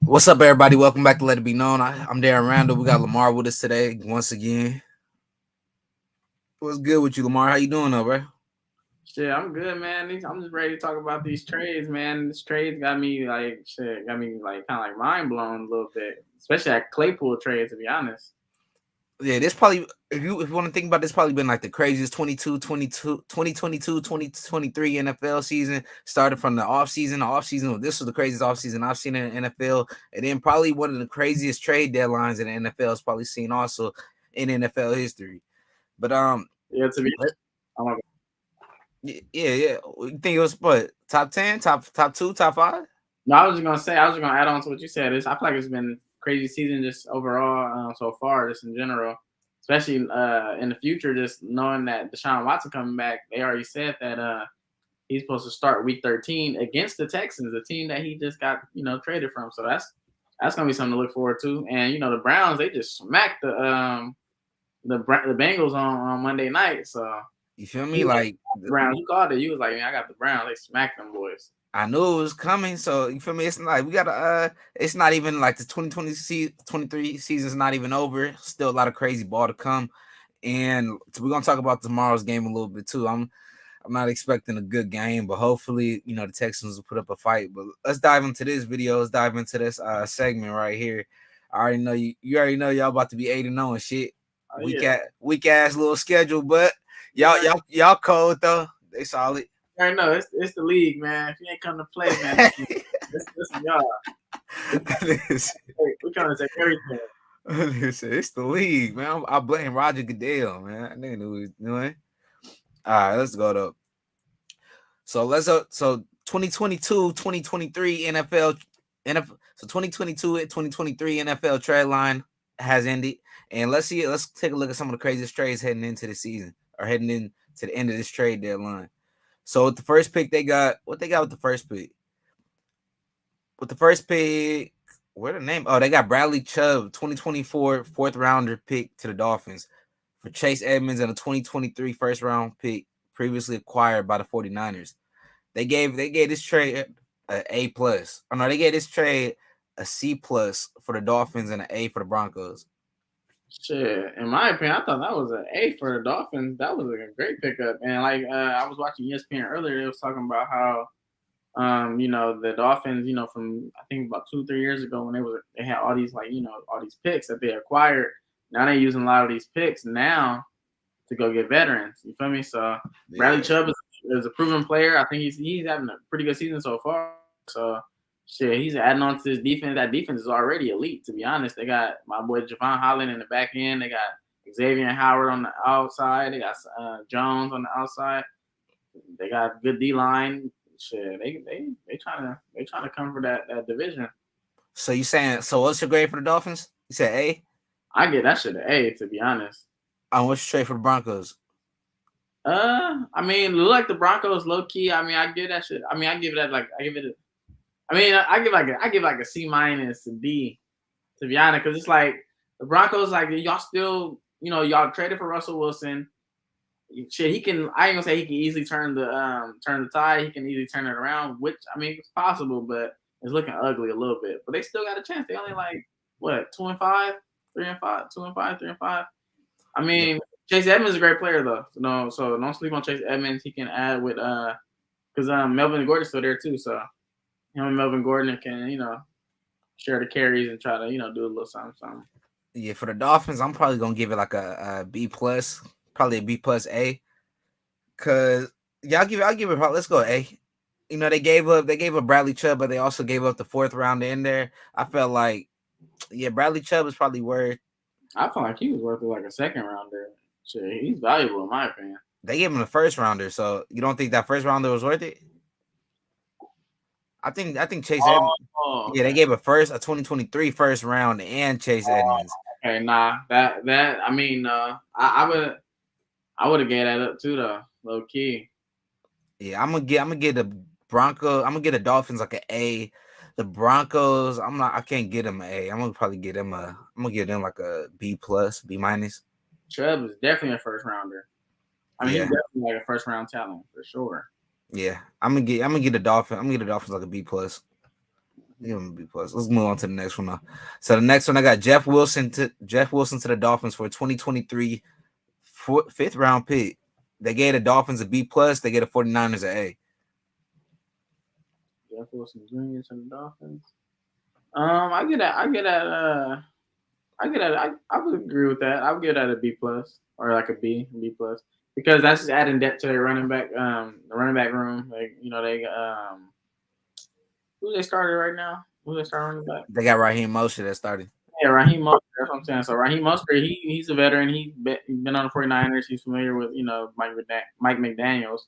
What's up, everybody? Welcome back to Let It Be Known. I'm Darren Randall. We got Lamar with us today once again. What's good with you, Lamar? How you doing, though, bro? Shit, I'm good, man. I'm just ready to talk about these trades, man. This trade got me kind of like mind blown a little bit, especially that Claypool trade, to be honest. Yeah, this probably, if you want to think about this, probably been like the craziest 2022, 2023 NFL season. Started from the offseason. The offseason, this was the craziest offseason I've seen in the NFL. And then probably one of the craziest trade deadlines in the NFL is probably seen also in NFL history. But Yeah, to be oh my yeah. You think it was what, top 10, top 2, top 5? No, I was just gonna add on to what you said. I feel like it's been crazy season just overall so far, just in general, especially in the future. Just knowing that Deshaun Watson coming back, they already said that he's supposed to start Week 13 against the Texans, the team that he just got traded from. So that's gonna be something to look forward to. And the Browns, they just smacked the Bengals on Monday night. So You feel me? Like the Browns, you called it. You was like, man, I got the Browns. They smacked them boys. I knew it was coming, so you feel me? It's like we gotta. It's not even like the 2023 season's not even over. Still a lot of crazy ball to come, and we're gonna talk about tomorrow's game a little bit too. I'm not expecting a good game, but hopefully, the Texans will put up a fight. But let's dive into this video. Let's dive into this segment right here. I already know you already know y'all about to be 8-0 and shit. Oh, Weak ass little schedule, but y'all cold though. They solid. I know it's the league, man. If you ain't come to play, man, listen, y'all. We come to take everything. Listen, it's the league, man. I blame Roger Goodell, man. I didn't know what he was doing. All right, let's go to. So 2022, 2023 NFL. So 2022 and 2023 NFL trade line has ended, and let's take a look at some of the craziest trades heading into the season or heading into the end of this trade deadline. So with the first pick, they got what they got with the first pick. With the first pick, where the name? Oh, they got Bradley Chubb, 2024 fourth rounder pick to the Dolphins for Chase Edmonds and a 2023 first round pick previously acquired by the 49ers. They gave this trade an A plus. Oh no, they gave this trade a C plus for the Dolphins and an A for the Broncos. Shit, in my opinion, I thought that was an A for the Dolphins. That was a great pickup. And like I was watching ESPN earlier, it was talking about how the Dolphins, from I think about 2-3 years ago when they had all these all these picks that they acquired. Now they're using a lot of these picks now to go get veterans. You feel me? So Bradley Chubb is a proven player. I think he's having a pretty good season so far. So shit, he's adding on to this defense. That defense is already elite, to be honest. They got my boy Javon Holland in the back end. They got Xavier Howard on the outside. They got Jones on the outside. They got good D line. Shit, they trying to come for that division. So you saying what's your grade for the Dolphins? You said A? I get that shit an A, to be honest. What's your trade for the Broncos? I mean, like the Broncos, low key. I mean, I give that shit. I mean, I give it I give like a C minus to D, to be honest, because it's like the Broncos, like y'all still, y'all traded for Russell Wilson. Shit, he can. I ain't gonna say he can easily turn the tide. He can easily turn it around, which I mean it's possible, but it's looking ugly a little bit. But they still got a chance. They only like what 2-5, 3-5, 2-5, 3-5. I mean, yeah. Chase Edmonds is a great player though. So don't sleep on Chase Edmonds. He can add with because Melvin Gordon's still there too. So him and Melvin Gordon can share the carries and try to do a little something. Yeah, for the Dolphins, I'm probably gonna give it like a B plus, probably a B plus A. Cause I'll give it. Let's go A. They gave up Bradley Chubb, but they also gave up the fourth round in there. I felt like, Bradley Chubb is probably worth. I feel like he was worth like a second rounder. Shit, he's valuable in my opinion. They gave him the first rounder, so you don't think that first rounder was worth it? I think Chase Edmonds. Okay. Yeah, they gave a 2023 first round and Chase Edmonds. Okay, nah, that I mean, I would have gave that up too though, low key. Yeah, I'm gonna get the Broncos. I'm gonna get the Dolphins like an A. The Broncos, I can't get them an A. I'm gonna probably get them I'm gonna give them like a B plus, B minus. Chubb is definitely a first rounder. I mean, he's definitely like a first round talent for sure. Yeah, I'm gonna get the Dolphins. I'm gonna get the Dolphins like a B plus. Give him a B plus. Let's move on to the next one now. So the next one, I got Jeff Wilson to the Dolphins for a 2023 fifth round pick. They gave the Dolphins a B plus. They gave the 49ers an A. Jeff Wilson Jr. to the Dolphins. I get that. I would agree with that. I would give that a B plus or like a B plus because that's just adding depth to their running back the running back room. Like they who they started right now? Who they starting running back? They got Raheem Mostert that started. Yeah, Raheem Mostert. That's what I'm saying. So Raheem Mostert, he's a veteran. He's been on the 49ers. He's familiar with Mike McDaniels.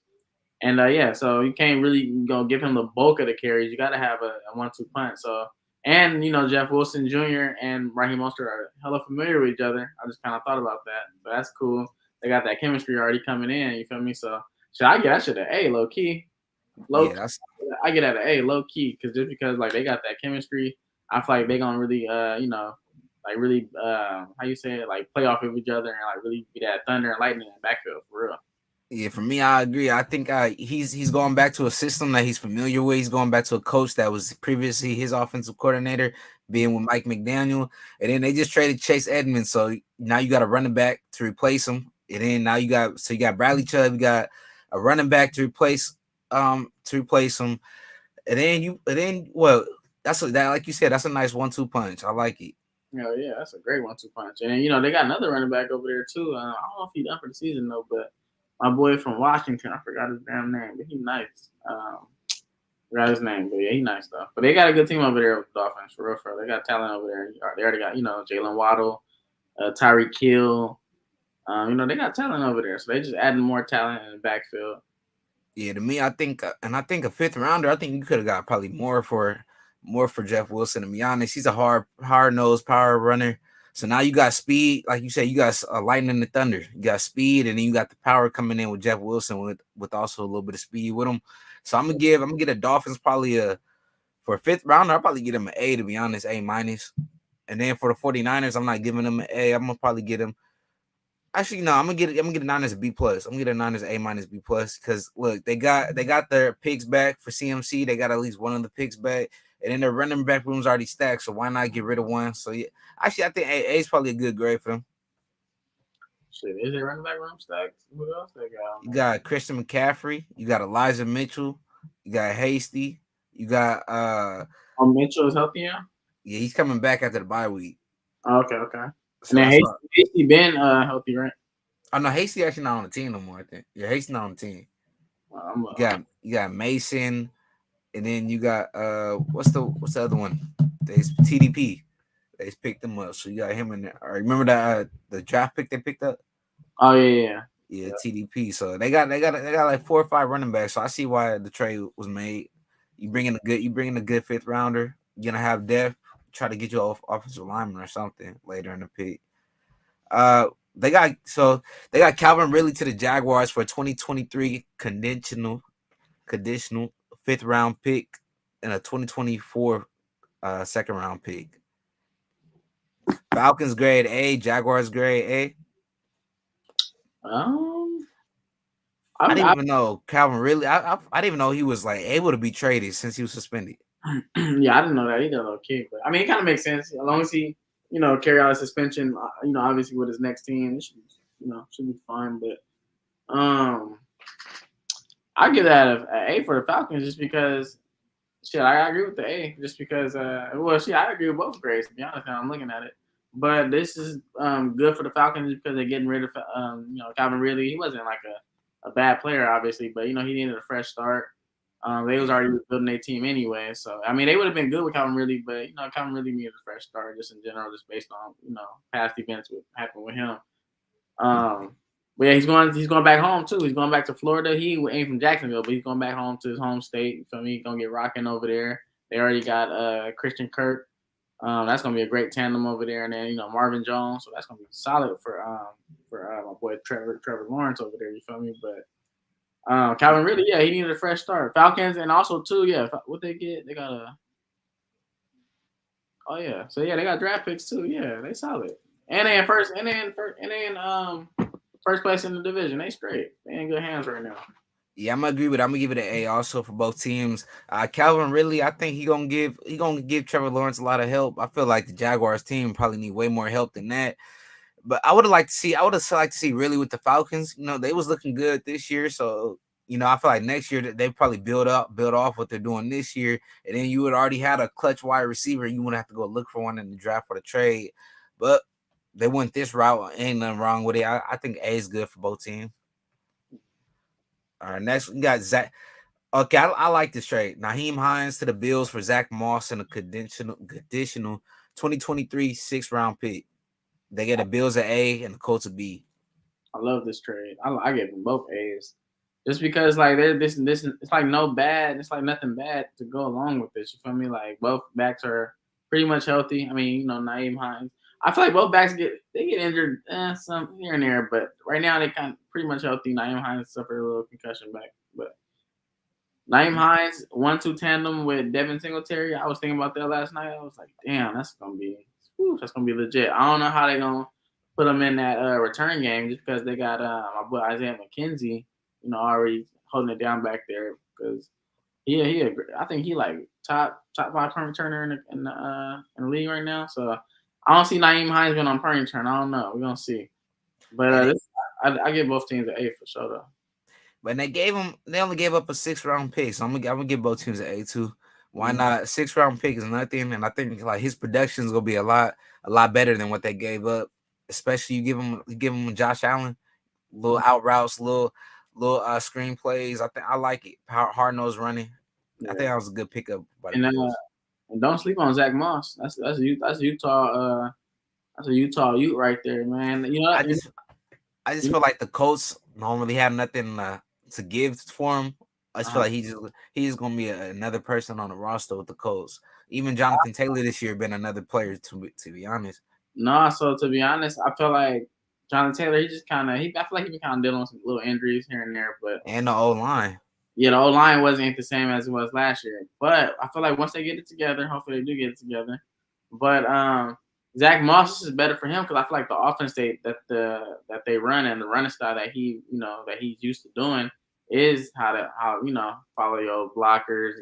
And so you can't really give him the bulk of the carries. You got to have a 1-2 punch. So, and Jeff Wilson Jr. and Raheem Mostert are hella familiar with each other. I just kind of thought about that. So that's cool. They got that chemistry already coming in. You feel me? So should I get that shit an A, low key? I get at an A, low key, because like they got that chemistry. I feel like they gonna really like really how you say it, like play off of each other and like really be that thunder and lightning in the backfield for real. Yeah, for me, I agree. I think he's going back to a system that he's familiar with. He's going back to a coach that was previously his offensive coordinator, being with Mike McDaniel. And then they just traded Chase Edmonds, so now you got a running back to replace him. And then now you got Bradley Chubb, you got a running back to replace him. And then that's like you said, that's a nice 1-2 punch. I like it. Yeah, that's a great 1-2 punch. And they got another running back over there too. I don't know if he's done for the season though, but my boy from Washington, I forgot his damn name, but he's nice. Forgot his name, but yeah, he's nice though. But they got a good team over there with the Dolphins, for real. They got talent over there. They already got Jalen Waddle, Tyreek Hill. They got talent over there, so they just adding more talent in the backfield. Yeah, to me, I think a fifth rounder. I think you could have got probably more for Jeff Wilson. To be honest, he's a hard nosed power runner. So now you got speed, like you said, you got lightning and the thunder. You got speed, and then you got the power coming in with Jeff Wilson with also a little bit of speed with him. So I'm gonna get the Dolphins probably for a fifth rounder. I'll probably get them an A, to be honest, A minus. And then for the 49ers, I'm not giving them an A. I'm gonna probably get them. Actually, no, I'm gonna get the Niners a B plus. I'm gonna get the Niners A minus B plus because look, they got their picks back for CMC. They got at least one of the picks back. And then their running back room's already stacked, so why not get rid of one? So yeah, actually, I think A is probably a good grade for them. Shit, is it running back room stacked? What else they got? You got Christian McCaffrey, you got Elijah Mitchell, you got Hasty, you got Mitchell is healthy now? Yeah, he's coming back after the bye week. Okay. So and then Hasty been healthy, right? Oh no, Hasty actually not on the team no more, I think. Yeah, Hasty not on the team. You got Mason. And then you got what's the other one? There's TDP. They just picked them up, so you got him in there. Remember that the draft pick they picked up? Oh yeah, TDP. So they got like 4 or 5 running backs. So I see why the trade was made. You bring in a good fifth rounder. You're gonna have depth. Try to get you off offensive lineman or something later in the pick. They got Calvin Ridley to the Jaguars for a 2023 conditional fifth round pick and a 2024 second round pick. Falcons grade A, Jaguars grade A. I didn't even know Calvin Ridley. I didn't even know he was like able to be traded since he was suspended. Yeah, I didn't know that either, little kid. But I mean, it kind of makes sense as long as he, carry out a suspension. Obviously with his next team, it should be fine. But I give that an A for the Falcons just because. Shit, I agree with the A just because. I agree with both grades to be honest. Now I'm looking at it, but this is good for the Falcons because they're getting rid of Calvin Ridley. He wasn't like a bad player, obviously, but he needed a fresh start. They was already building their team anyway, so I mean they would have been good with Calvin Ridley, but Calvin Ridley needed a fresh start just in general, just based on past events what happened with him. But yeah, he's going back home too. He's going back to Florida. He ain't from Jacksonville, but he's going back home to his home state. You feel me? He's gonna get rocking over there. They already got Christian Kirk. That's gonna be a great tandem over there, and then Marvin Jones. So that's gonna be solid for my boy Trevor Lawrence over there. You feel me? But Calvin Ridley, yeah, he needed a fresh start. Falcons, and also too, yeah, what they get, they got they got draft picks too. Yeah, they solid, and then first place in the division. They straight. They in good hands right now. Yeah, I'm gonna agree with it. I'm gonna give it an A also for both teams. Calvin Ridley, I think he gonna give Trevor Lawrence a lot of help. I feel like the Jaguars team probably need way more help than that. But I would have liked to see really with the Falcons. They was looking good this year, so I feel like next year they probably build off what they're doing this year, and then you would already had a clutch wide receiver. You wouldn't have to go look for one in the draft for the trade. But they went this route. Ain't nothing wrong with it. I think A is good for both teams. All right, next we got Zach. Okay, I like this trade. Naheem Hines to the Bills for Zach Moss and a conditional 2023 6th-round pick. They get the Bills an A and the Colts a B. I love this trade. I give them both A's, just because like they're this it's like no bad. It's like nothing bad to go along with this. You feel me? Like both backs are pretty much healthy. I mean, Naeem Hines. I feel like both backs get injured some here and there, but right now they kind of pretty much healthy. Naeem Hines suffered a little concussion back, but Naeem Hines 1-2 tandem with Devin Singletary. I was thinking about that last night. I was like, damn, that's gonna be legit. I don't know how they're gonna put them in that return game just because they got my boy Isaiah McKenzie, already holding it down back there because I think he like top 5 punt returner in the league right now. So I don't see Naeem Hines being on punt return. I don't know. We're gonna see. But I give both teams an A for sure though. But they only gave up a 6th-round pick. So I'm gonna give both teams an A too. Why Mm-hmm. not? 6th-round pick is nothing, and I think like his production is gonna be a lot better than what they gave up. Especially you give him Josh Allen, little out routes, little screen plays. I think I like it. Hard nose running. I think Yeah. that was a good pickup by the And Bills. and don't sleep on Zach Moss. That's Utah. That's a Utah Ute right there, man. I just You feel like the Colts don't really have nothing to give for him. I just feel know like he's gonna be another person on the roster with the Colts. Even Jonathan Taylor this year been another player to be honest. no. So to be honest, I feel like Jonathan Taylor. He just kind of. I feel like he been kind of dealing with some little injuries here and there, but And the O line. yeah, the O line wasn't the same as it was last year. But I feel like once they get it together, hopefully they do get it together. But Zach Moss is better for him because I feel like the offense that they run and the running style that that he's used to doing is how follow your blockers,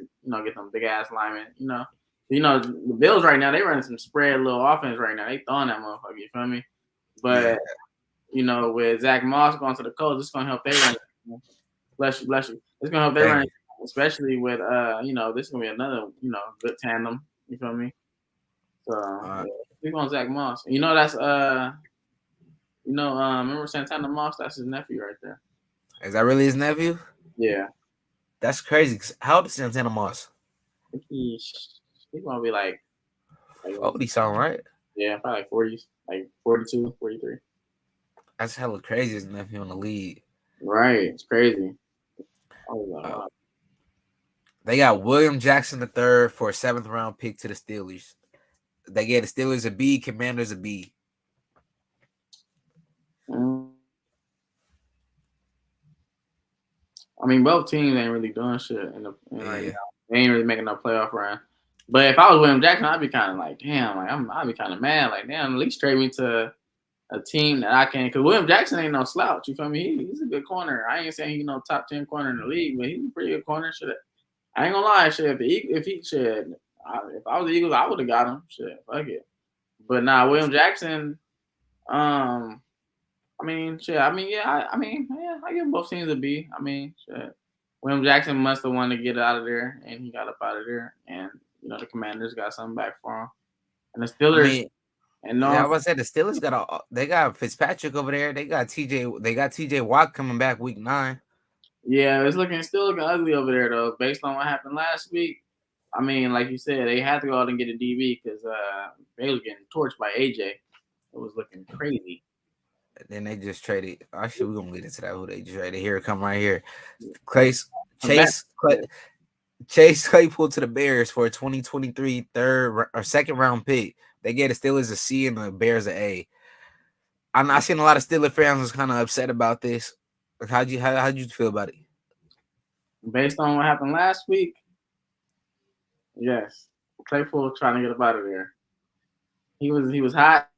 get them big ass linemen, the Bills right now they running some spread little offense right now. They throwing that motherfucker, you feel me? Yeah. But with Zach Moss going to the Colts, it's gonna help they run. Bless you, bless you. It's gonna help they Thank run, you. especially with this is gonna be another good tandem. You feel me? So Uh, yeah, we going Zach Moss. That's remember Santana Moss? That's his nephew right there. is that really his nephew? Yeah, That's crazy. 'Cause how old is Santana Moss? I think he's gonna be like Oh, he sound right. yeah, probably like 40s, like 42, 43. That's hella crazy. His nephew in the league. Right, it's crazy. I was like, Uh, wow. they got William Jackson III for a 7th-round pick to the Steelers. They gave the Steelers a B, Commanders a B. Mm. I mean, both teams ain't really doing shit right Yeah. now. They ain't really making no playoff run. But if I was William Jackson, I'd be kind of like, damn, like I'd be kind of mad, like damn, at least trade me to a team that I can, because William Jackson ain't no slouch. You feel me? He's a good corner. I ain't saying he's no top 10 corner in the league, but he's a pretty good corner. Shit, I ain't gonna lie. Shit, if I was the Eagles, I would have got him. Shit, fuck it. But nah, William Jackson. I mean, shit. I mean, yeah. Yeah. I give both teams a B. I mean, shit. William Jackson must have wanted to get out of there, and he got up out of there. And the Commanders got something back for him. And the I Steelers. mean, And yeah, I no, was say the Steelers they got Fitzpatrick over there. They got TJ Watt coming back week 9. yeah, it's still looking ugly over there though. Based on what happened last week, I mean, like you said, they had to go out and get a DB because they was getting torched by AJ. It was looking crazy. Then they just traded. Actually, we're gonna lead into that. Who they just traded? Here, come right here. Like, Chase I'm back. Chase Clay, Chase Claypool to the Bears for a 2023 or 2nd-round pick. They gave the Steelers a C and the Bears an A. I seen a lot of Steelers fans was kind of upset about this. Like, how'd you feel about it? Based on what happened last week, yes, Claypool trying to get up out of there. He was hot.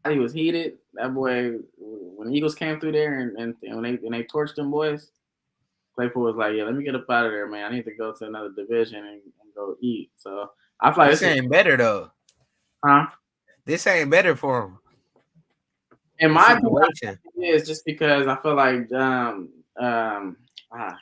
He was heated. That boy, when the Eagles came through there and when they torched them boys, Claypool was like, yeah, let me get up out of there, man. I need to go to another division and go eat. So I feel like This this is, ain't better though. huh? This ain't better for him. In The my opinion, situation. it is just because I feel like I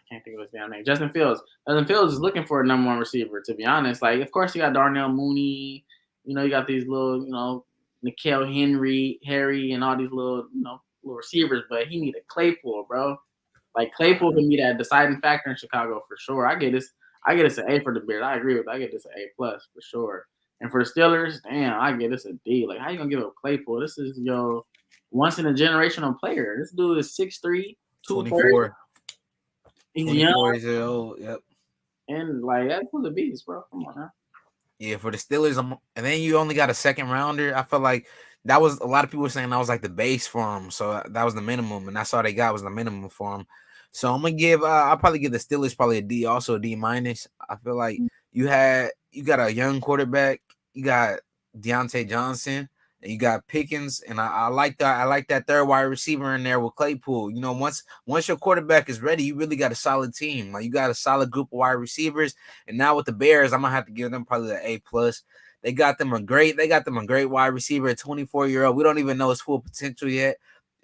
can't think of his damn name. Justin Fields. Justin Fields is looking for a number one receiver. To be honest, like of course you got Darnell Mooney. You know you got these little N'Keal Harry, and all these little little receivers, but he need a Claypool, bro. Like Claypool can be that deciding factor in Chicago for sure. I get this. I get this an A for the Bears. I agree with. That. I get this an A plus for sure. And for the Steelers, damn, I get this a D. Like how you gonna give up Claypool? This is your once in a generational player. This dude is 6'3", 230. 24. He's 24 young years old. Yep. and like that's for the beast, bro. Come on now. Yeah, for the Steelers, and then you only got a second rounder. I feel like that was a lot of people were saying that was like the base for him. So that was the minimum, and that's all they got was the minimum for him. So I'm gonna give. I'll probably give the Steelers probably a D, also a D minus. I feel like you got a young quarterback. You got Deontay Johnson, and you got Pickens, and I like that. I like that third wide receiver in there with Claypool. You know, once your quarterback is ready, you really got a solid team. Like you got a solid group of wide receivers. And now with the Bears, I'm gonna have to give them probably an A plus. They got them a great wide receiver, a 24-year-old. We don't even know his full potential yet.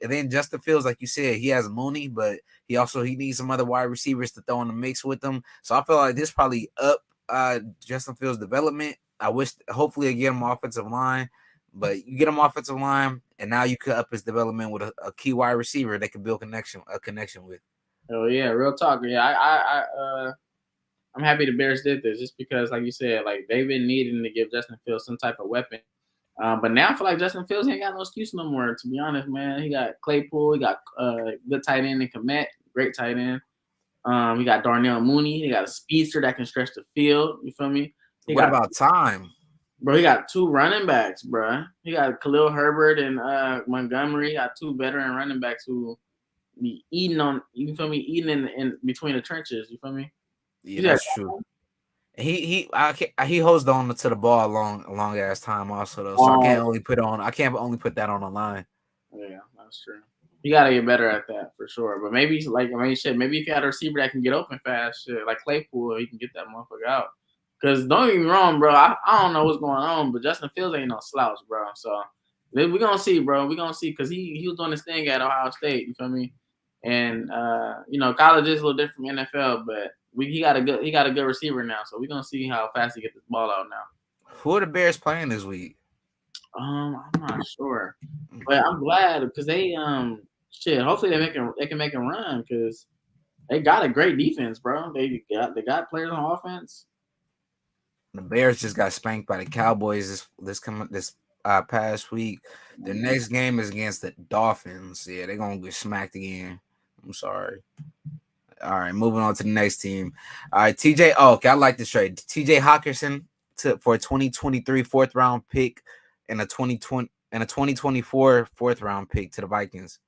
And then Justin Fields, like you said, he has Mooney, but he needs some other wide receivers to throw in the mix with them. So I feel like this probably up Justin Fields' development. Hopefully they get him offensive line, but you get him offensive line, and now you could up his development with a key wide receiver they can build a connection with. Oh yeah, real talk. Yeah, I'm happy the Bears did this just because, like you said, like they've been needing to give Justin Fields some type of weapon. But now I feel like Justin Fields ain't got no excuse no more. To be honest, man, he got Claypool, he got good tight end and Kmet, great tight end. He got Darnell Mooney, he got a speedster that can stretch the field. You feel me? What about time? Bro, he got two running backs, bro. He got Khalil Herbert and Montgomery. He got two veteran running backs who be eating on. You feel me? Eating in between the trenches. You feel me? Yeah, that's true. He holds on to the ball a long ass time also though. So I can't only put that on the line. Yeah, that's true. You gotta get better at that for sure. But maybe maybe if you had a receiver that can get open fast, shit, like Claypool, he can get that motherfucker out. Cause don't get me wrong, bro. I don't know what's going on, but Justin Fields ain't no slouch, bro. So we're gonna see, bro. We're gonna see because he was doing this thing at Ohio State. You feel me? And college is a little different from NFL, but he got a good receiver now. So we're gonna see how fast he gets this ball out now. Who are the Bears playing this week? I'm not sure, but I'm glad because they hopefully they can make a run because they got a great defense, bro. They got players on offense. The Bears just got spanked by the Cowboys this past week. Their next game is against the Dolphins. Yeah, they're gonna get smacked again. I'm sorry. All right, moving on to the next team. All right, TJ. Oh, okay, I like this trade. TJ Hawkinson for a 2023 fourth round pick and a 2024 fourth round pick to the Vikings.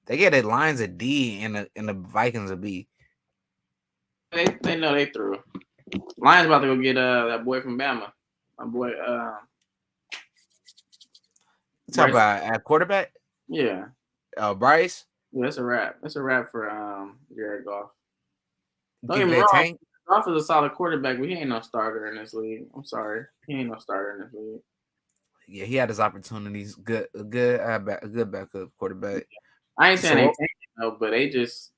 They get the Lions a D and the Vikings a B. They know they threw. Lions about to go get that boy from Bama. My boy. Talk about at quarterback. Yeah. Bryce. Yeah, that's a wrap. That's a wrap for Jared Goff. Don't Don't get me wrong. Goff is a solid quarterback, but he ain't no starter in this league. I'm sorry, he ain't no starter in this league. Yeah, he had his opportunities. A good backup quarterback. I ain't saying they can't, but they just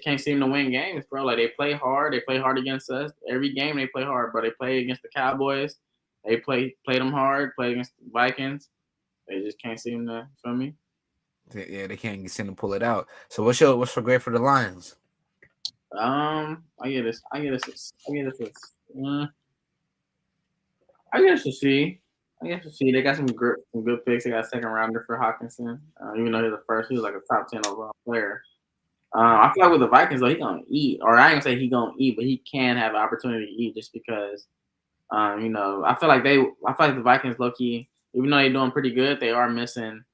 can't seem to win games, bro. Like they play hard. They play hard against us. Every game they play hard, bro. They play against the Cowboys. They play them hard. Play against the Vikings. They just can't seem to. Feel me? Yeah, they can't seem to pull it out. So what's your grade for the Lions? I get this a C. They got some good picks. They got a second rounder for Hawkinson. Even though he was like a top 10 overall player. I feel like with the Vikings though, he gonna eat. Or I ain't gonna say he gonna eat, but he can have an opportunity to eat just because I feel like the Vikings low key, even though they're doing pretty good, they are missing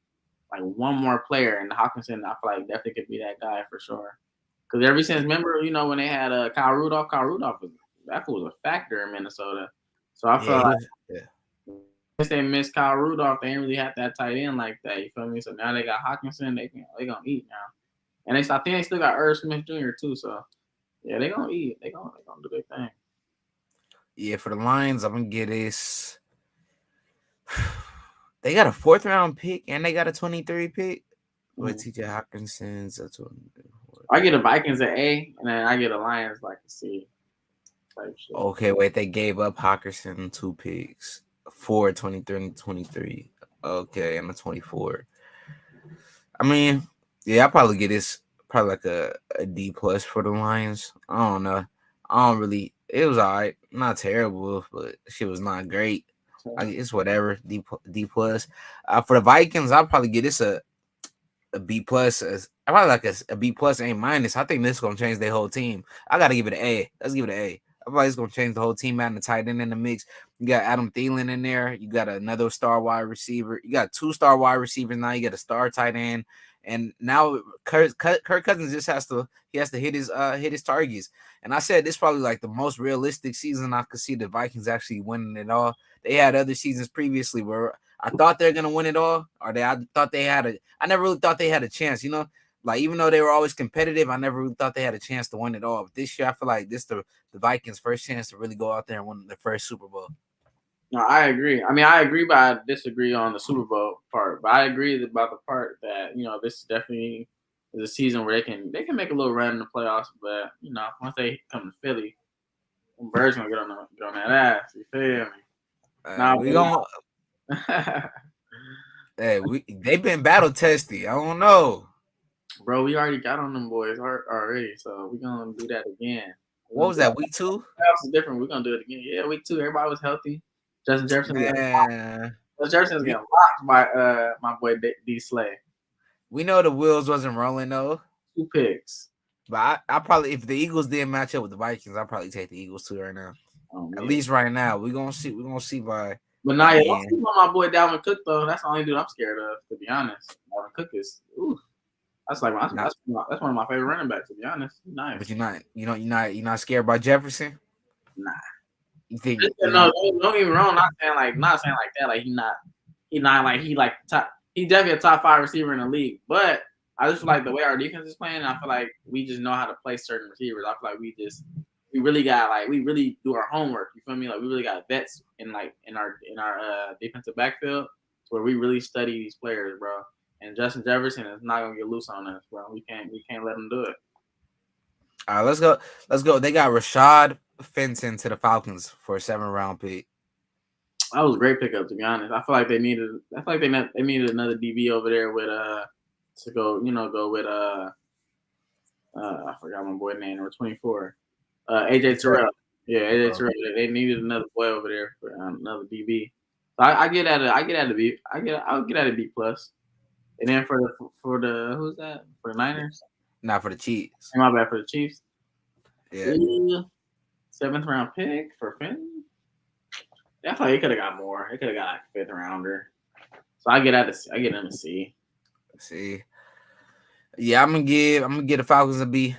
like one more player, and Hawkinson, I feel like definitely could be that guy for sure. Because ever since, remember, when they had Kyle Rudolph that was a factor in Minnesota. So I feel like since they missed Kyle Rudolph, they didn't really have that tight end like that. You feel me? So now they got Hawkinson. They gonna eat now. And I think they still got Irv Smith Jr. too. So yeah, they gonna eat. They gonna do their thing. Yeah, for the Lions, I'm gonna get this. They got a 4th round pick and they got a 23 pick with TJ Hawkinson's. I get the Vikings an A, and then I get the Lions like a C. Type shit. Okay, wait, they gave up Hawkinson 2 picks, 4, 23, and 23. Okay, and a 24. I mean, yeah, I probably get this probably like a D plus for the Lions. I don't know. I don't really. It was alright, not terrible, but shit was not great. It's whatever. D plus. For the Vikings, I'll probably get this a B plus. I probably like a B plus, A minus. I think this is gonna change their whole team. I gotta give it an A. Let's give it an A. I feel like it's gonna change the whole team out and the tight end in the mix. You got Adam Thielen in there. You got another star wide receiver. You got 2 star wide receivers now. You got a star tight end, and now Kirk Cousins just has to hit his targets. And I said this is probably like the most realistic season I could see the Vikings actually winning it all. They had other seasons previously where I thought they're gonna win it all, or I thought they had a. I never really thought they had a chance. Like even though they were always competitive, I never really thought they had a chance to win it all. But this year, I feel like this the Vikings' first chance to really go out there and win their first Super Bowl. No, I agree. I mean, I agree, but I disagree on the Super Bowl part. But I agree about the part that this definitely is a season where they can make a little run in the playoffs. But once they come to Philly, them Birds gonna get on that ass. You feel me? We gonna. Hey, they've been battle tested. I don't know. Bro, we already got on them boys already, so we're gonna do that again. What was that, week 2? Playoffs is different. We're gonna do it again. Yeah, week 2. Everybody was healthy. Justin Jefferson Jefferson's getting locked by my boy D Slay. We know the wheels wasn't rolling though. 2 picks. But I probably, if the Eagles did match up with the Vikings, I'd probably take the Eagles too right now. At least right now. We're gonna see by. But now you don't see my boy Dalvin Cook though. That's the only dude I'm scared of, to be honest. Dalvin Cook is that's like that's one of my favorite running backs, to be honest. Nice. But you're not scared by Jefferson? Nah. You think no, don't get me wrong, not saying like that. Like he's definitely a top 5 receiver in the league. But I just feel like the way our defense is playing, I feel like we just know how to play certain receivers. I feel like we really do our homework. You feel me? Like we really got vets in our defensive backfield where we really study these players, bro. And Justin Jefferson is not gonna get loose on us, bro. We can't let him do it. All right, let's go. They got Rashad Fenton to the Falcons for a 7th round pick. That was a great pickup, to be honest. I feel like they needed another DB over there with to go with I forgot my boy name, number 24. AJ Terrell. Yeah, AJ Terrell. They needed another boy over there for another DB. So I'll get at a B plus. And then for the who's that? For the Niners? Not for the Chiefs. My bad, for the Chiefs. Yeah. 7th round pick for Fenton. I thought he could have got more. He could have got like a 5th rounder. So I get him a C. See. Yeah, I'm gonna give the Falcons a B.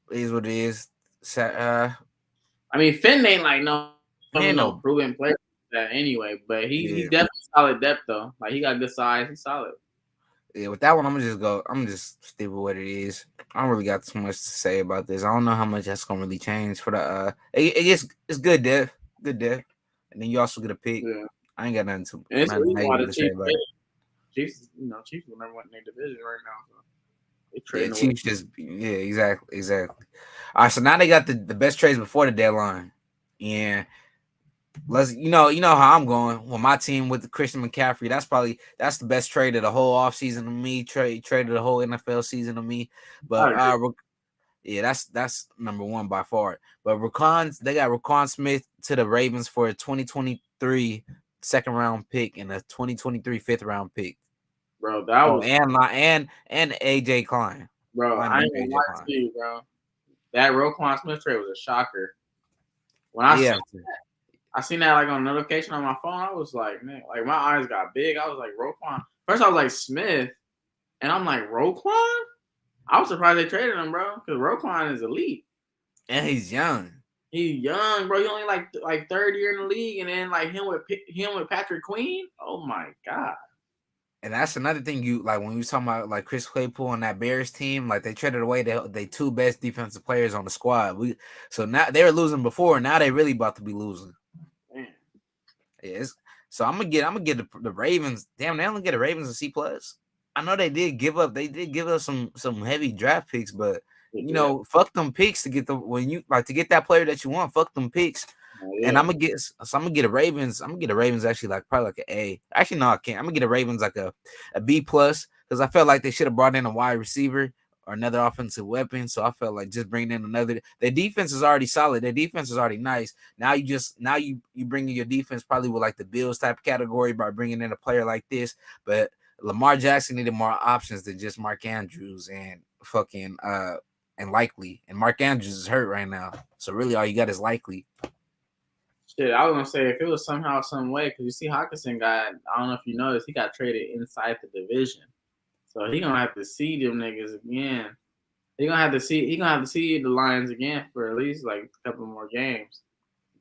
It is what it is. I mean, Fenton ain't like no proven player that anyway, but he's definitely solid depth though. Like he got good size. He's solid. Yeah, with that one, I'm gonna just stick with what it is. I don't really got too much to say about this. I don't know how much that's gonna really change for the it's good depth. And then you also get a pick. Yeah. I ain't got nothing to and it's nothing negative to say about it. Chiefs will never win their division right now. So Chiefs exactly. All right, so now they got the best trades before the deadline. Yeah. Let's you know how I'm going with my team with Christian McCaffrey. That's the best trade of the whole offseason to me. Traded the whole NFL season to me. But that's number 1 by far. But they got Roquan Smith to the Ravens for a 2023 2nd round pick and a 2023 5th round pick. Bro, that was and AJ Klein. Bro, I ain't gonna lie to you, bro. That Roquan Smith trade was a shocker. When I seen that like on a notification on my phone, I was like, man, like my eyes got big. I was like, Roquan. First, I was like Smith, and I'm like, Roquan. I was surprised they traded him, bro, because Roquan is elite, and he's young. He's young, bro. He only like 3rd year in the league, and then like him with Patrick Queen. Oh my god. And that's another thing you like when we was talking about like Chris Claypool and that Bears team, like they traded away they two best defensive players on the squad. So now they were losing before, now they really about to be losing. Man. Yes. So I'm gonna get the Ravens. Damn, they only get the Ravens a C plus. I know they did give us some heavy draft picks, but you Yeah. know, fuck them picks to get to get that player that you want. Fuck them picks. Yeah. And I'm gonna get a Ravens. I'm gonna get a Ravens actually like probably like an A. Actually, no, I can't. I'm gonna get a Ravens like a B plus because I felt like they should have brought in a wide receiver or another offensive weapon. So I felt like just bringing in another. Their defense is already solid. Their defense is already nice. Now you bring in your defense probably with like the Bills type of category by bringing in a player like this. But Lamar Jackson needed more options than just Mark Andrews and fucking and Likely. And Mark Andrews is hurt right now. So really all you got is Likely. Shit, I was gonna say if it was somehow, some way, because you see Hawkinson got, I don't know if you noticed, he got traded inside the division, so he gonna have to see them niggas again. He gonna have to see the Lions again for at least like a couple more games.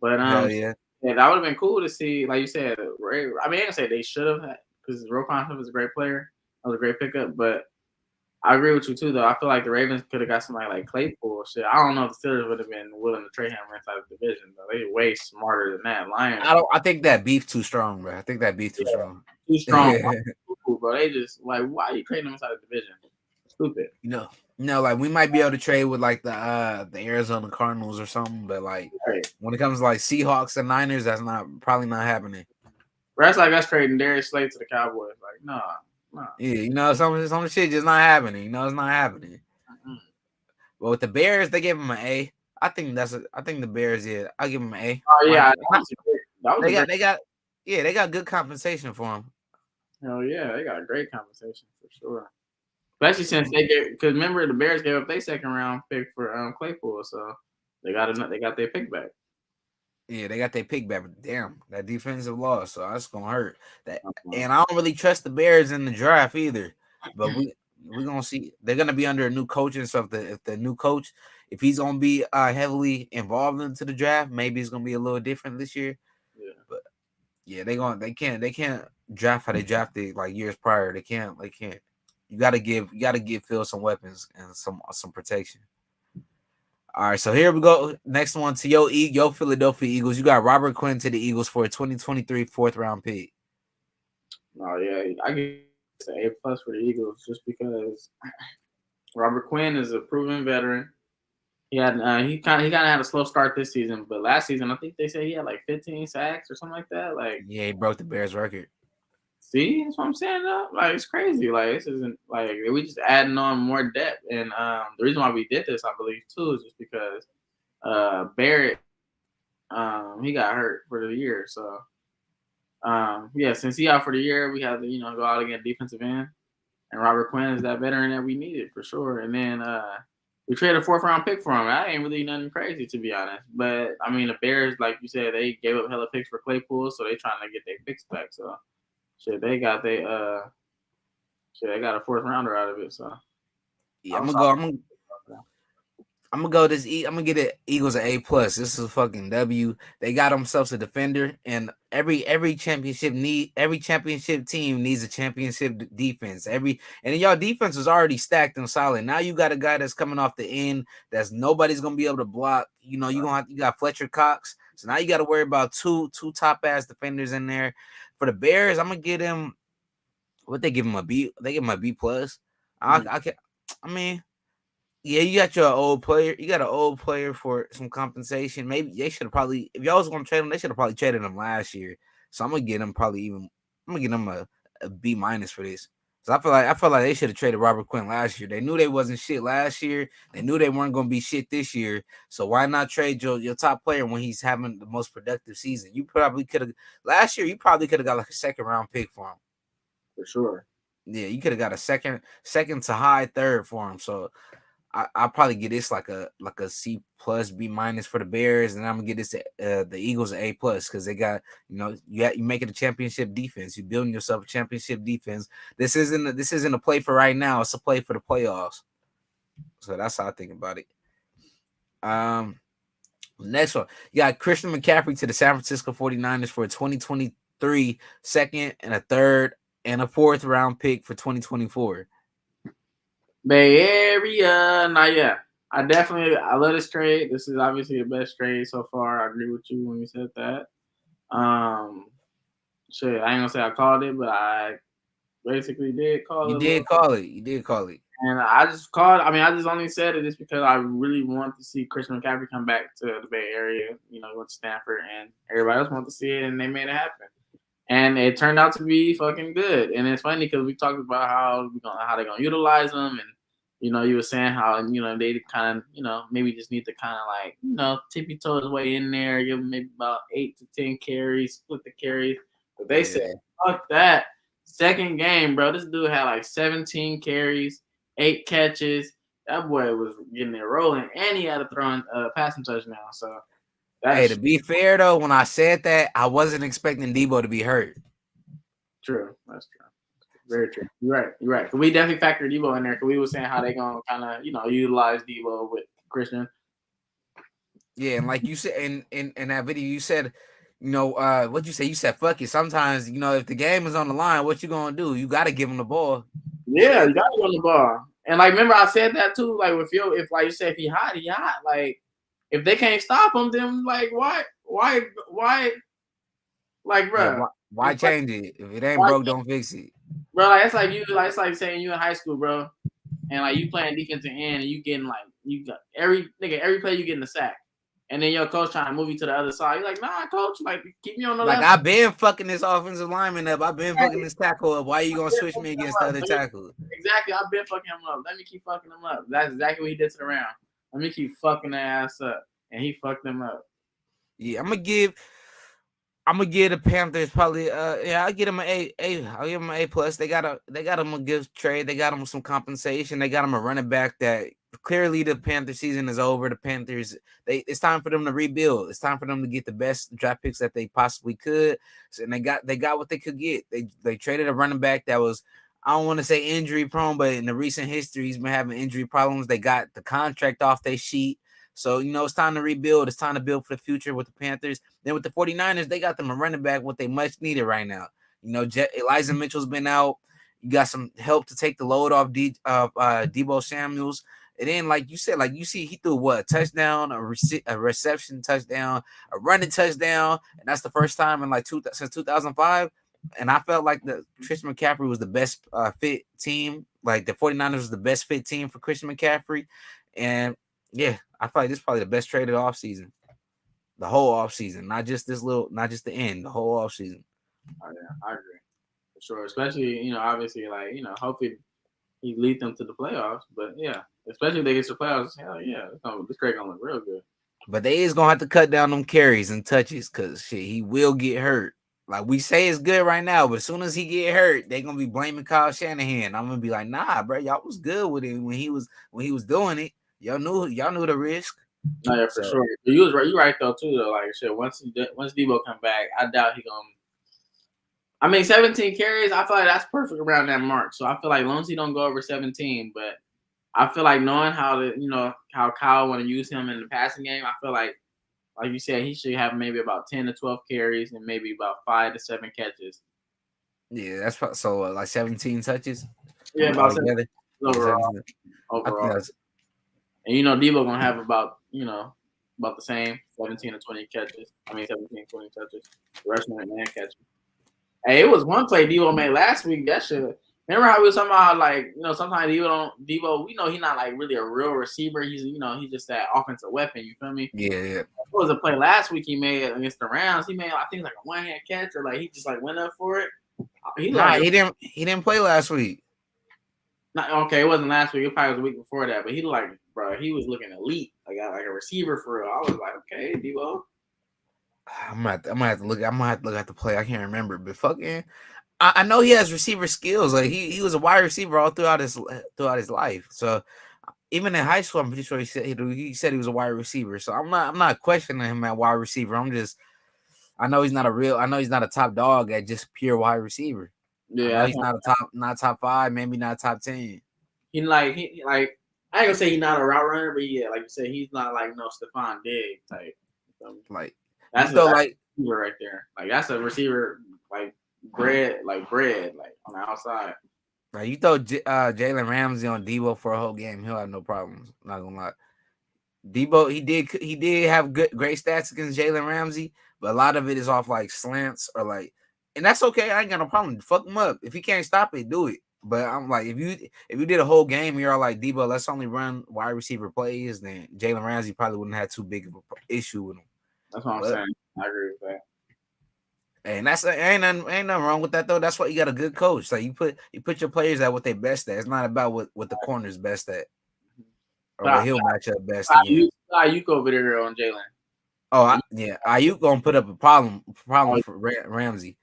But Hell yeah. yeah, that would have been cool to see. Like you said, I mean, I can say they should have because Roquan Smith is a great player. That was a great pickup, but I agree with you too, though. I feel like the Ravens could have got somebody like Claypool. Shit, I don't know if the Steelers would have been willing to trade him inside the division. Though they're way smarter than that. Lions, I think that beef too strong, bro. I think that beef too strong. too strong, bro. They just like, why are you trading him inside the division? Stupid. Like we might be able to trade with like the Arizona Cardinals or something, but like when it comes to like Seahawks and Niners, that's probably not happening. That's like us trading Darius Slade to the Cowboys. Like, nah. Yeah, some shit just not happening. It's not happening. Mm-hmm. But with the Bears, they gave them an A. I think the Bears. Yeah, I'll give them an A. Oh yeah, they got good compensation for them. Hell yeah, they got a great compensation for sure. Especially since because remember the Bears gave up their second round pick for Claypool, so they got their pick back. Yeah, they got their pick back, but damn, that defensive loss, so that's gonna hurt. And I don't really trust the Bears in the draft either. But we're gonna see. They're gonna be under a new coach, and so if the new coach, if he's gonna be heavily involved into the draft, maybe it's gonna be a little different this year. Yeah. But yeah, they can't draft how they drafted like years prior. They can't. You gotta give Phil some weapons and some protection. All right, so here we go. Next one to your Philadelphia Eagles. You got Robert Quinn to the Eagles for a 2023 fourth round pick. Oh yeah, I give an A plus for the Eagles just because Robert Quinn is a proven veteran. He kind of had a slow start this season, but last season I think they said he had like 15 sacks or something like that. Like yeah, he broke the Bears record. See, that's what I'm saying. Though. Like it's crazy. Like this isn't like we just adding on more depth, and the reason why we did this, I believe, too, is just because Barrett, he got hurt for the year. So yeah, since he out for the year, we had to go out and get defensive end, and Robert Quinn is that veteran that we needed for sure. And then we traded a fourth round pick for him. That ain't really nothing crazy to be honest. But I mean, the Bears, like you said, they gave up hella picks for Claypool, so they trying to get their picks back. So. Shit, they got a fourth rounder out of it. So yeah, I'm gonna go this. I'm gonna get the Eagles an A plus. This is a fucking W. They got themselves a defender, and every championship team needs a championship defense. And y'all defense is already stacked and solid. Now you got a guy that's coming off the end that's nobody's gonna be able to block. You got Fletcher Cox. So now you got to worry about two top ass defenders in there. For the Bears, I'm gonna get him. What they give him a B? They give him a B plus. I mean, yeah, you got your old player. You got an old player for some compensation. Maybe they should have probably, if y'all was gonna trade him, they should have probably traded him last year. So I'm gonna get him a B minus for this. So I feel like they should have traded Robert Quinn last year. They knew they wasn't shit last year. They knew they weren't gonna be shit this year. So why not trade your top player when he's having the most productive season? You probably could have last year. You probably could have got like a second round pick for him. For sure. Yeah, you could have got a second to high third for him. So I'll probably get this like a C plus B minus for the Bears, and I'm gonna get this the Eagles an A plus because they got you making a championship defense. You're building yourself a championship defense. This isn't a play for right now. It's a play for the playoffs. So that's how I think about it. Next one, you got Christian McCaffrey to the San Francisco 49ers for a 2023 second and a third and a 4th round pick for 2024. Bay Area. Not yet. I love this trade. This is obviously the best trade so far. I agree with you when you said that. Shit, I ain't gonna say I called it, but I basically did call You it. did call it. You did call it. And I just called. I mean, I just only said it just because I really want to see Christian McCaffrey come back to the Bay Area. You know, he went to Stanford, and everybody else wanted to see it, and they made it happen. And it turned out to be fucking good. And it's funny because we talked about how they're gonna utilize them, and you know, you were saying how they kind of maybe just need to kind of like tippy toe his way in there, give him maybe about 8 to 10 carries, split the carries. But they said fuck that. Second game, bro, this dude had like 17 carries, 8 catches. That boy was getting it rolling, and he had a passing touchdown. So, hey, to be fair though, when I said that, I wasn't expecting Debo to be hurt. True, that's true. Very true. You're right. We definitely factored Debo in there because we were saying how they gonna kind of utilize Debo with Christian. Yeah, and like you said in that video, you said, what you say? You said, fuck it. Sometimes, if the game is on the line, what you gonna do? You gotta give him the ball. Yeah, you gotta give him the ball. And like, remember I said that too. Like, if like you said, if he hot, he hot. Like, if they can't stop him, then like, why? Like, bro, yeah, why change it? If it ain't broke, don't fix it, bro. Like, it's like saying you in high school, bro, and like you playing defensive end, and you getting like you got every play you getting a sack. And then your coach trying to move you to the other side. You're like, nah, coach, like keep me on the left. Like I've been fucking this offensive lineman up. I've been fucking this tackle up. Why are you gonna switch me against the other tackle? Exactly. I've been fucking him up. Let me keep fucking him up. That's exactly what he did to the round. Let me keep fucking that ass up. And he fucked him up. Yeah, I'm gonna give the Panthers probably I'll give them an A. I'll give them an A+. They got him a good trade. They got him some compensation. They got him a running back that clearly the Panther season is over. The Panthers, it's time for them to rebuild. It's time for them to get the best draft picks that they possibly could. So, and they got what they could get. They traded a running back that was, I don't want to say injury prone, but in the recent history, he's been having injury problems. They got the contract off their sheet. So, it's time to rebuild. It's time to build for the future with the Panthers. Then with the 49ers, they got them a running back, what they much needed right now. Elijah Mitchell's been out. You got some help to take the load off Deebo Samuels. And then, like you said, he threw what? A touchdown, a reception touchdown, a running touchdown. And that's the first time in since 2005. And I felt like the Christian McCaffrey was the best fit team. Like the 49ers was the best fit team for Christian McCaffrey. And yeah, I feel like this is probably the best trade of the offseason. The whole offseason, not just the end, the whole offseason. Oh, yeah, I agree. For sure. Especially, obviously, like, hopefully he lead them to the playoffs. But yeah, especially if they get to the playoffs, hell yeah, this trade gonna look real good. But they is gonna have to cut down them carries and touches because shit, he will get hurt. Like we say it's good right now, but as soon as he get hurt, they gonna be blaming Kyle Shanahan. I'm gonna be like, nah, bro, y'all was good with it when he was doing it. Y'all knew the risk. No, yeah, for sure. You was right. You right though too. Though, like shit. Once Debo come back, I doubt he gonna. I mean, 17 carries. I feel like that's perfect around that mark. So I feel like as long as he don't go over 17, but I feel like knowing how Kyle want to use him in the passing game, I feel like you said, he should have maybe about 10 to 12 carries and maybe about 5 to 7 catches. Yeah, that's so like 17 touches. Yeah, about 17 overall. And Debo gonna have about the same 17 to 20 catches. 17, 20 touches. Rushing and catching. Hey, it was one play Debo made last week. That shit. Remember how we were talking about sometimes Debo, we know he's not like really a real receiver. He's he's just that offensive weapon. You feel me? Yeah. It was a play last week he made against the Rams. He made I think like a one-hand catch or like he just like went up for it. He didn't play last week. Okay, it wasn't last week. It probably was the week before that. But he was looking elite, like a receiver for real. I was like, okay, Debo. I'm gonna have to look at the play. I can't remember, but fucking, I know he has receiver skills. Like he was a wide receiver all throughout his life. So even in high school, I'm pretty sure he said he was a wide receiver. So I'm not questioning him at wide receiver. I know he's not a top dog at just pure wide receiver. Yeah, he's not top 5, maybe not top 10. He I ain't gonna say he's not a route runner, but yeah, like you said, he's not like no Stephon Diggs type. Like that's a receiver right there. Like that's a receiver like bread, like on the outside. Like you throw Jalen Ramsey on Debo for a whole game, he'll have no problems. Not gonna lie. Debo, he did have great stats against Jalen Ramsey, but a lot of it is off like slants or like, and that's okay. I ain't got no problem. Fuck him up if he can't stop it, do it. But I'm like, if you did a whole game, you're all like Debo, let's only run wide receiver plays. Then Jalen Ramsey probably wouldn't have too big of an issue with him. That's what I'm saying. I agree with that. And that's ain't nothing wrong with that though. That's why you got a good coach. Like you put your players at what they best at. It's not about what the corner's best at or what he'll match up best against. Ayuk over there on Jalen. Oh yeah, Ayuk gonna put up a problem for Ramsey.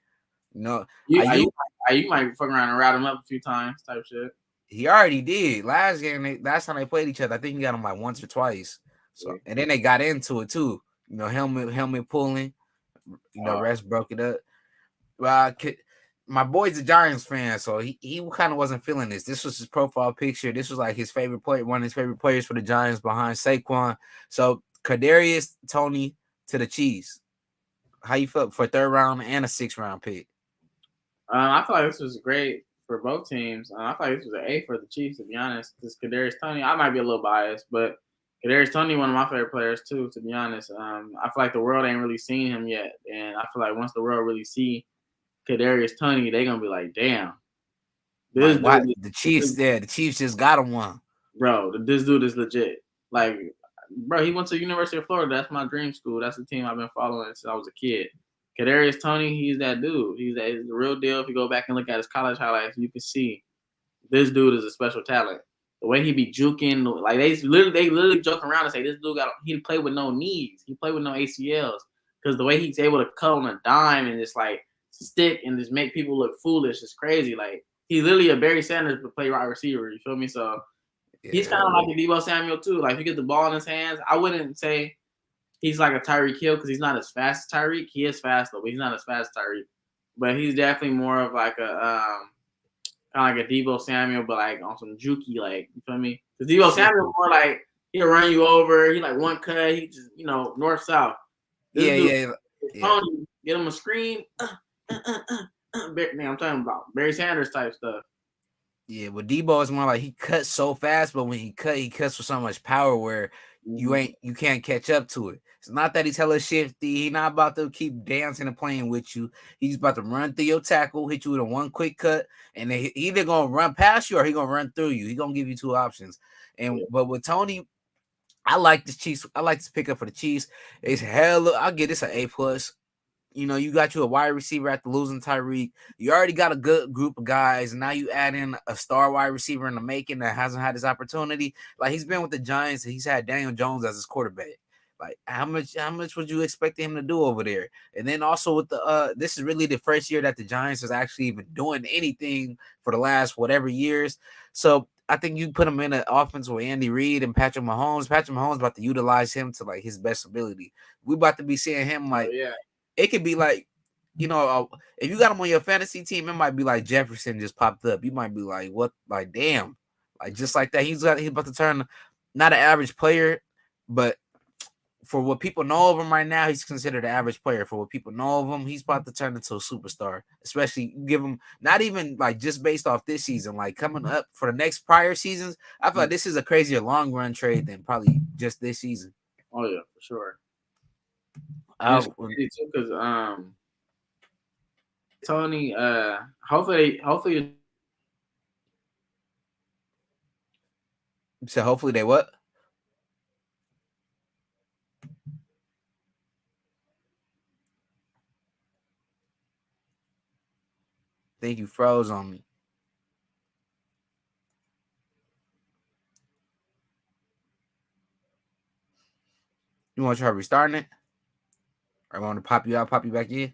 You know, Ayuk might fuck around and route him up a few times, type shit. He already did last game. Last time they played each other, I think he got him like once or twice. So and then they got into it too. You know, helmet pulling. You know, refs broke it up. Well, my boy's a Giants fan, so he kind of wasn't feeling this. This was his profile picture. This was like his favorite player, one of his favorite players for the Giants behind Saquon. So Kadarius Toney to the Chiefs. How you felt for a 3rd round and a 6th round pick? I feel like this was great for both teams. I feel like this was an A for the Chiefs, to be honest. Because Kadarius Toney, I might be a little biased, but Kadarius Toney, one of my favorite players too, to be honest. I feel like the world ain't really seen him yet, and I feel like once the world really see Kadarius Toney, they gonna be like, damn. This the Chiefs there. The Chiefs just got him one. Bro, this dude is legit. Like, bro, he went to University of Florida. That's my dream school. That's the team I've been following since I was a kid. Kadarius Toney, he's that dude. He's the real deal. If you go back and look at his college highlights, you can see this dude is a special talent. The way he be juking, like they literally joke around and say this dude he played with no knees. He played with no ACLs. Because the way he's able to cut on a dime and just like stick and just make people look foolish is crazy. Like he's literally a Barry Sanders to play wide receiver. You feel me? So he's kind of like a Deebo Samuel too. Like if you get the ball in his hands, I wouldn't say he's like a Tyreek Hill because he's not as fast as Tyreek. He is fast though, but he's not as fast as Tyreek. But he's definitely more of like a kind of like a Deebo Samuel, but like on some jukey, like you feel me? Because Deebo Samuel more like he'll run you over. He like one cut. He just north south. Tony, get him a screen. Man, I'm talking about Barry Sanders type stuff. Yeah, but Deebo is more like he cuts so fast, but when he cuts with so much power where you can't catch up to it. It's not that he's hella shifty. He's not about to keep dancing and playing with you. He's about to run through your tackle, hit you with a one quick cut, and he either gonna run past you or he gonna run through you. He gonna give you 2 options. But with Toney, I like this Chiefs. I like this pickup for the Chiefs. It's hella. I'll get this an A+. You know, you got you a wide receiver after losing Tyreek. You already got a good group of guys, and now you add in a star wide receiver in the making that hasn't had his opportunity. Like he's been with the Giants, and he's had Daniel Jones as his quarterback. Like how much would you expect him to do over there? And then also with the this is really the first year that the Giants is actually even doing anything for the last whatever years. So I think you put him in an offense with Andy Reid and Patrick Mahomes. Patrick Mahomes about to utilize him to like his best ability. We about to be seeing him like. It could be like, if you got him on your fantasy team, it might be like Jefferson just popped up. You might be like, what? Like, damn. Like, just like that. He's about to turn not an average player, but for what people know of him right now, he's considered an average player. For what people know of him, he's about to turn into a superstar. Especially give him not even like just based off this season, like coming up for the next prior seasons. I feel like this is a crazier long run trade than probably just this season. Oh yeah, for sure. Because Tony, hopefully. So hopefully they what? I think you froze on me. You want to try restarting it? Or want to pop you out, pop you back in?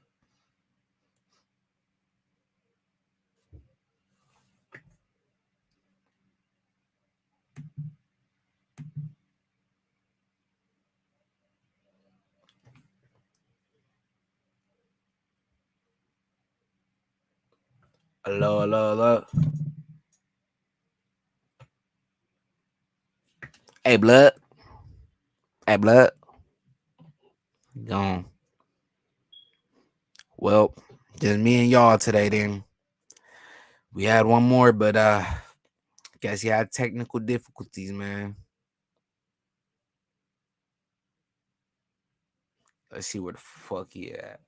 Hello. Hey, blood. Gone. Well, Just me and y'all today. Then we had one more, but guess he had technical difficulties, man. Let's see where the fuck he at.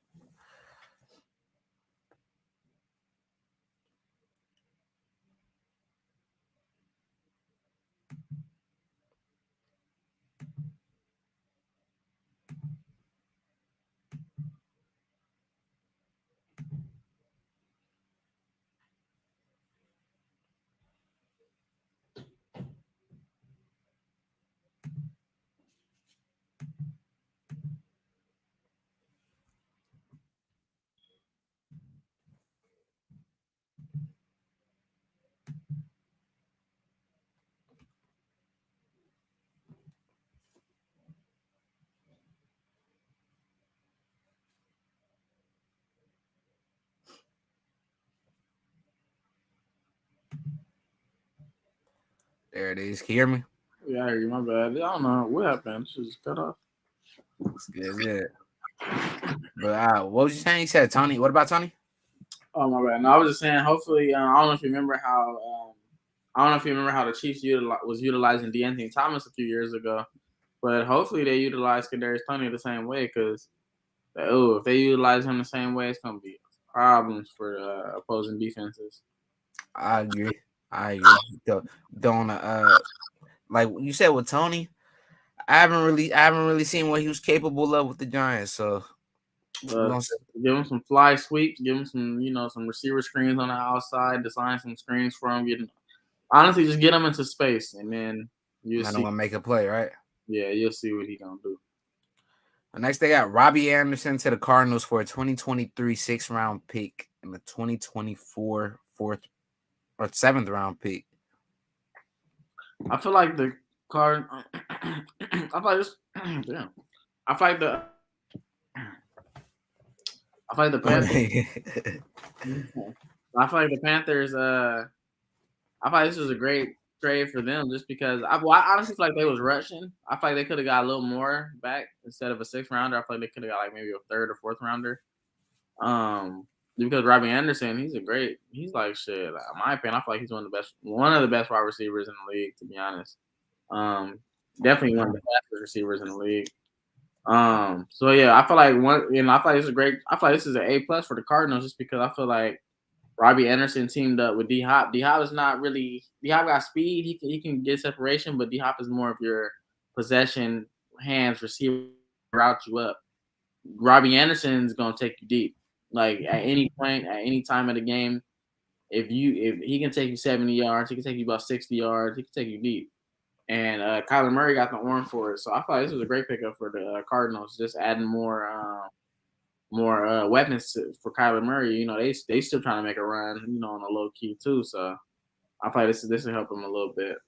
There it is. Can you hear me? Yeah, I hear you. My bad. I don't know what happened. This just cut off. It's good. But what was you saying? You said Tony. What about Tony? Oh my bad. No, I was just saying. Hopefully, I don't know if you remember how. I don't know if you remember how the Chiefs was utilizing De'Anthony Thomas a few years ago, but hopefully they utilize Kadarius Toney the same way. Because if they utilize him the same way, it's gonna be problems for opposing defenses. I agree. Don't like you said with Tony. I haven't really seen what he was capable of with the Giants. So give him some fly sweeps, give him some receiver screens on the outside, design some screens for him. Honestly, just get him into space, and then you'll see. Gonna make a play, right? Yeah, you'll see what he's gonna do. Next, they got Robbie Anderson to the Cardinals for a 2023 6th-round pick and a 2024 4th or 7th-round pick. I feel like the card. I feel like this. Damn. I feel like the. I feel like the Panthers. I feel like the Panthers. I feel like this was a great trade for them just because I honestly feel like they was rushing. I feel like they could have got a little more back instead of a 6th-rounder. I feel like they could have got like maybe a 3rd or 4th-rounder. Because Robbie Anderson, he's like shit. In my opinion, I feel like he's one of the best wide receivers in the league, to be honest. Definitely one of the fastest receivers in the league. So yeah, I feel like I feel like this is great. I feel like this is an A+ for the Cardinals just because I feel like Robbie Anderson teamed up with D Hop. D Hop is not really. D Hop got speed. He can get separation, but D Hop is more of your possession hands receiver, route you up. Robbie Anderson's gonna take you deep. Like at any point, at any time of the game, if he can take you 70 yards, he can take you about 60 yards, he can take you deep. And Kyler Murray got the arm for it, so I thought this was a great pickup for the Cardinals. Just adding more weapons for Kyler Murray. You know, they still trying to make a run. You know, on a low key too. So I thought this will help them a little bit.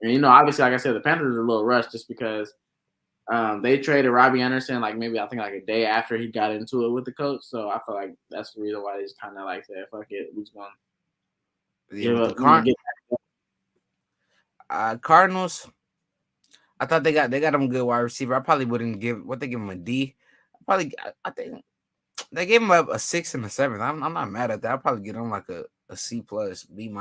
And obviously, like I said, the Panthers are a little rushed just because they traded Robbie Anderson I think a day after he got into it with the coach. So I feel like that's the reason why they just kind of like said, "Fuck it, we're just gonna give up." Cardinals. I thought they got them a good wide receiver. I probably wouldn't give him a D. I think they gave him a 6th and a 7th. I'm not mad at that. I'll probably get him like a C+, B-.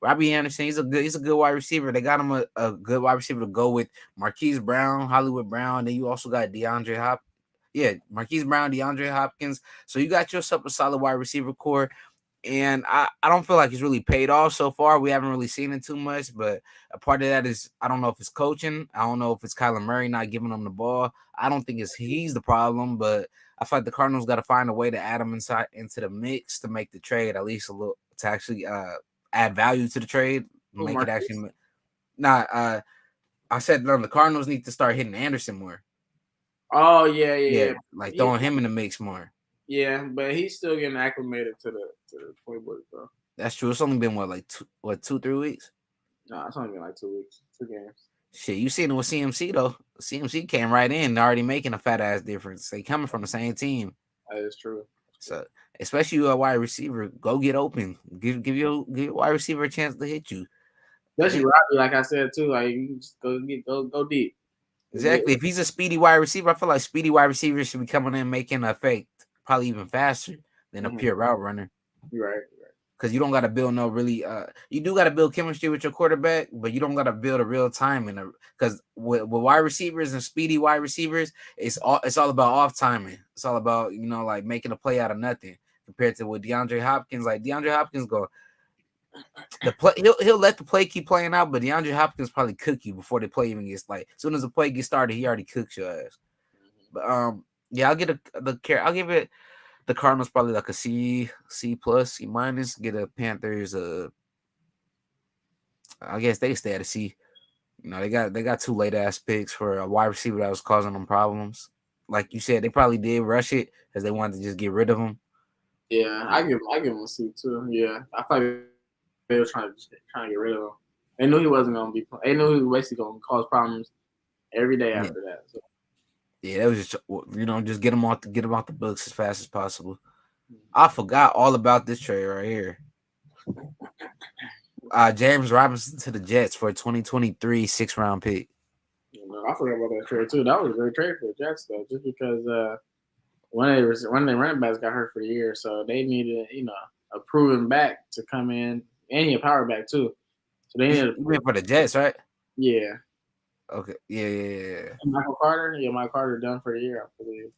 Robbie Anderson, he's a good wide receiver. They got him a good wide receiver to go with Marquise Brown, Hollywood Brown. Then you also got DeAndre Hopkins. Yeah, Marquise Brown, DeAndre Hopkins. So you got yourself a solid wide receiver core. And I don't feel like he's really paid off so far. We haven't really seen it too much, but a part of that is I don't know if it's coaching. I don't know if it's Kyler Murray not giving him the ball. I don't think he's the problem, but I feel like the Cardinals got to find a way to add him into the mix to make the trade at least a little to actually add value to the trade, make it actually. I said the Cardinals need to start hitting Anderson more. Oh yeah. Like throwing him in the mix more. Yeah, but he's still getting acclimated to the playbook though. That's true. It's only been 2-3 weeks? No, it's only been like 2 weeks, 2 games. Shit, you seen it with CMC though. CMC came right in, already making a fat ass difference. They coming from the same team. That is true. So especially you a wide receiver, go get open. Give your wide receiver a chance to hit you. Especially Robbie, like I said too, like you just go deep. Exactly. If he's a speedy wide receiver, I feel like speedy wide receivers should be coming in making a fake, probably even faster. than a pure route runner. You're right. Because you don't got to build no really. You do got to build chemistry with your quarterback, but you don't got to build a real time because with wide receivers and speedy wide receivers, it's all about off timing. It's all about like making a play out of nothing. Compared to with DeAndre Hopkins, like DeAndre Hopkins the play he'll let the play keep playing out, but DeAndre Hopkins probably cook you before the play even gets as soon as the play gets started, he already cooks your ass. But yeah, I'll give it. The Cardinals probably like a C plus, C minus. Get a Panthers. I guess they stay at a C. They got 2 late ass picks for a wide receiver that was causing them problems. Like you said, they probably did rush it because they wanted to just get rid of him. Yeah, I give him a C too. Yeah, I thought they were trying to get rid of him. They knew he wasn't gonna be. They knew he was basically gonna cause problems every day after that. So. Yeah, that was just just get him off the books as fast as possible. I forgot all about this trade right here. James Robinson to the Jets for a 2023 6th-round pick. I forgot about that trade too. That was a great trade for the Jets though, just because one of their running backs got hurt for the year, so they needed a proven back to come in, and he a power back too. So they needed for the Jets, right? Yeah. Okay. Yeah. Michael Carter. Yeah, Michael Carter done for the year, I believe,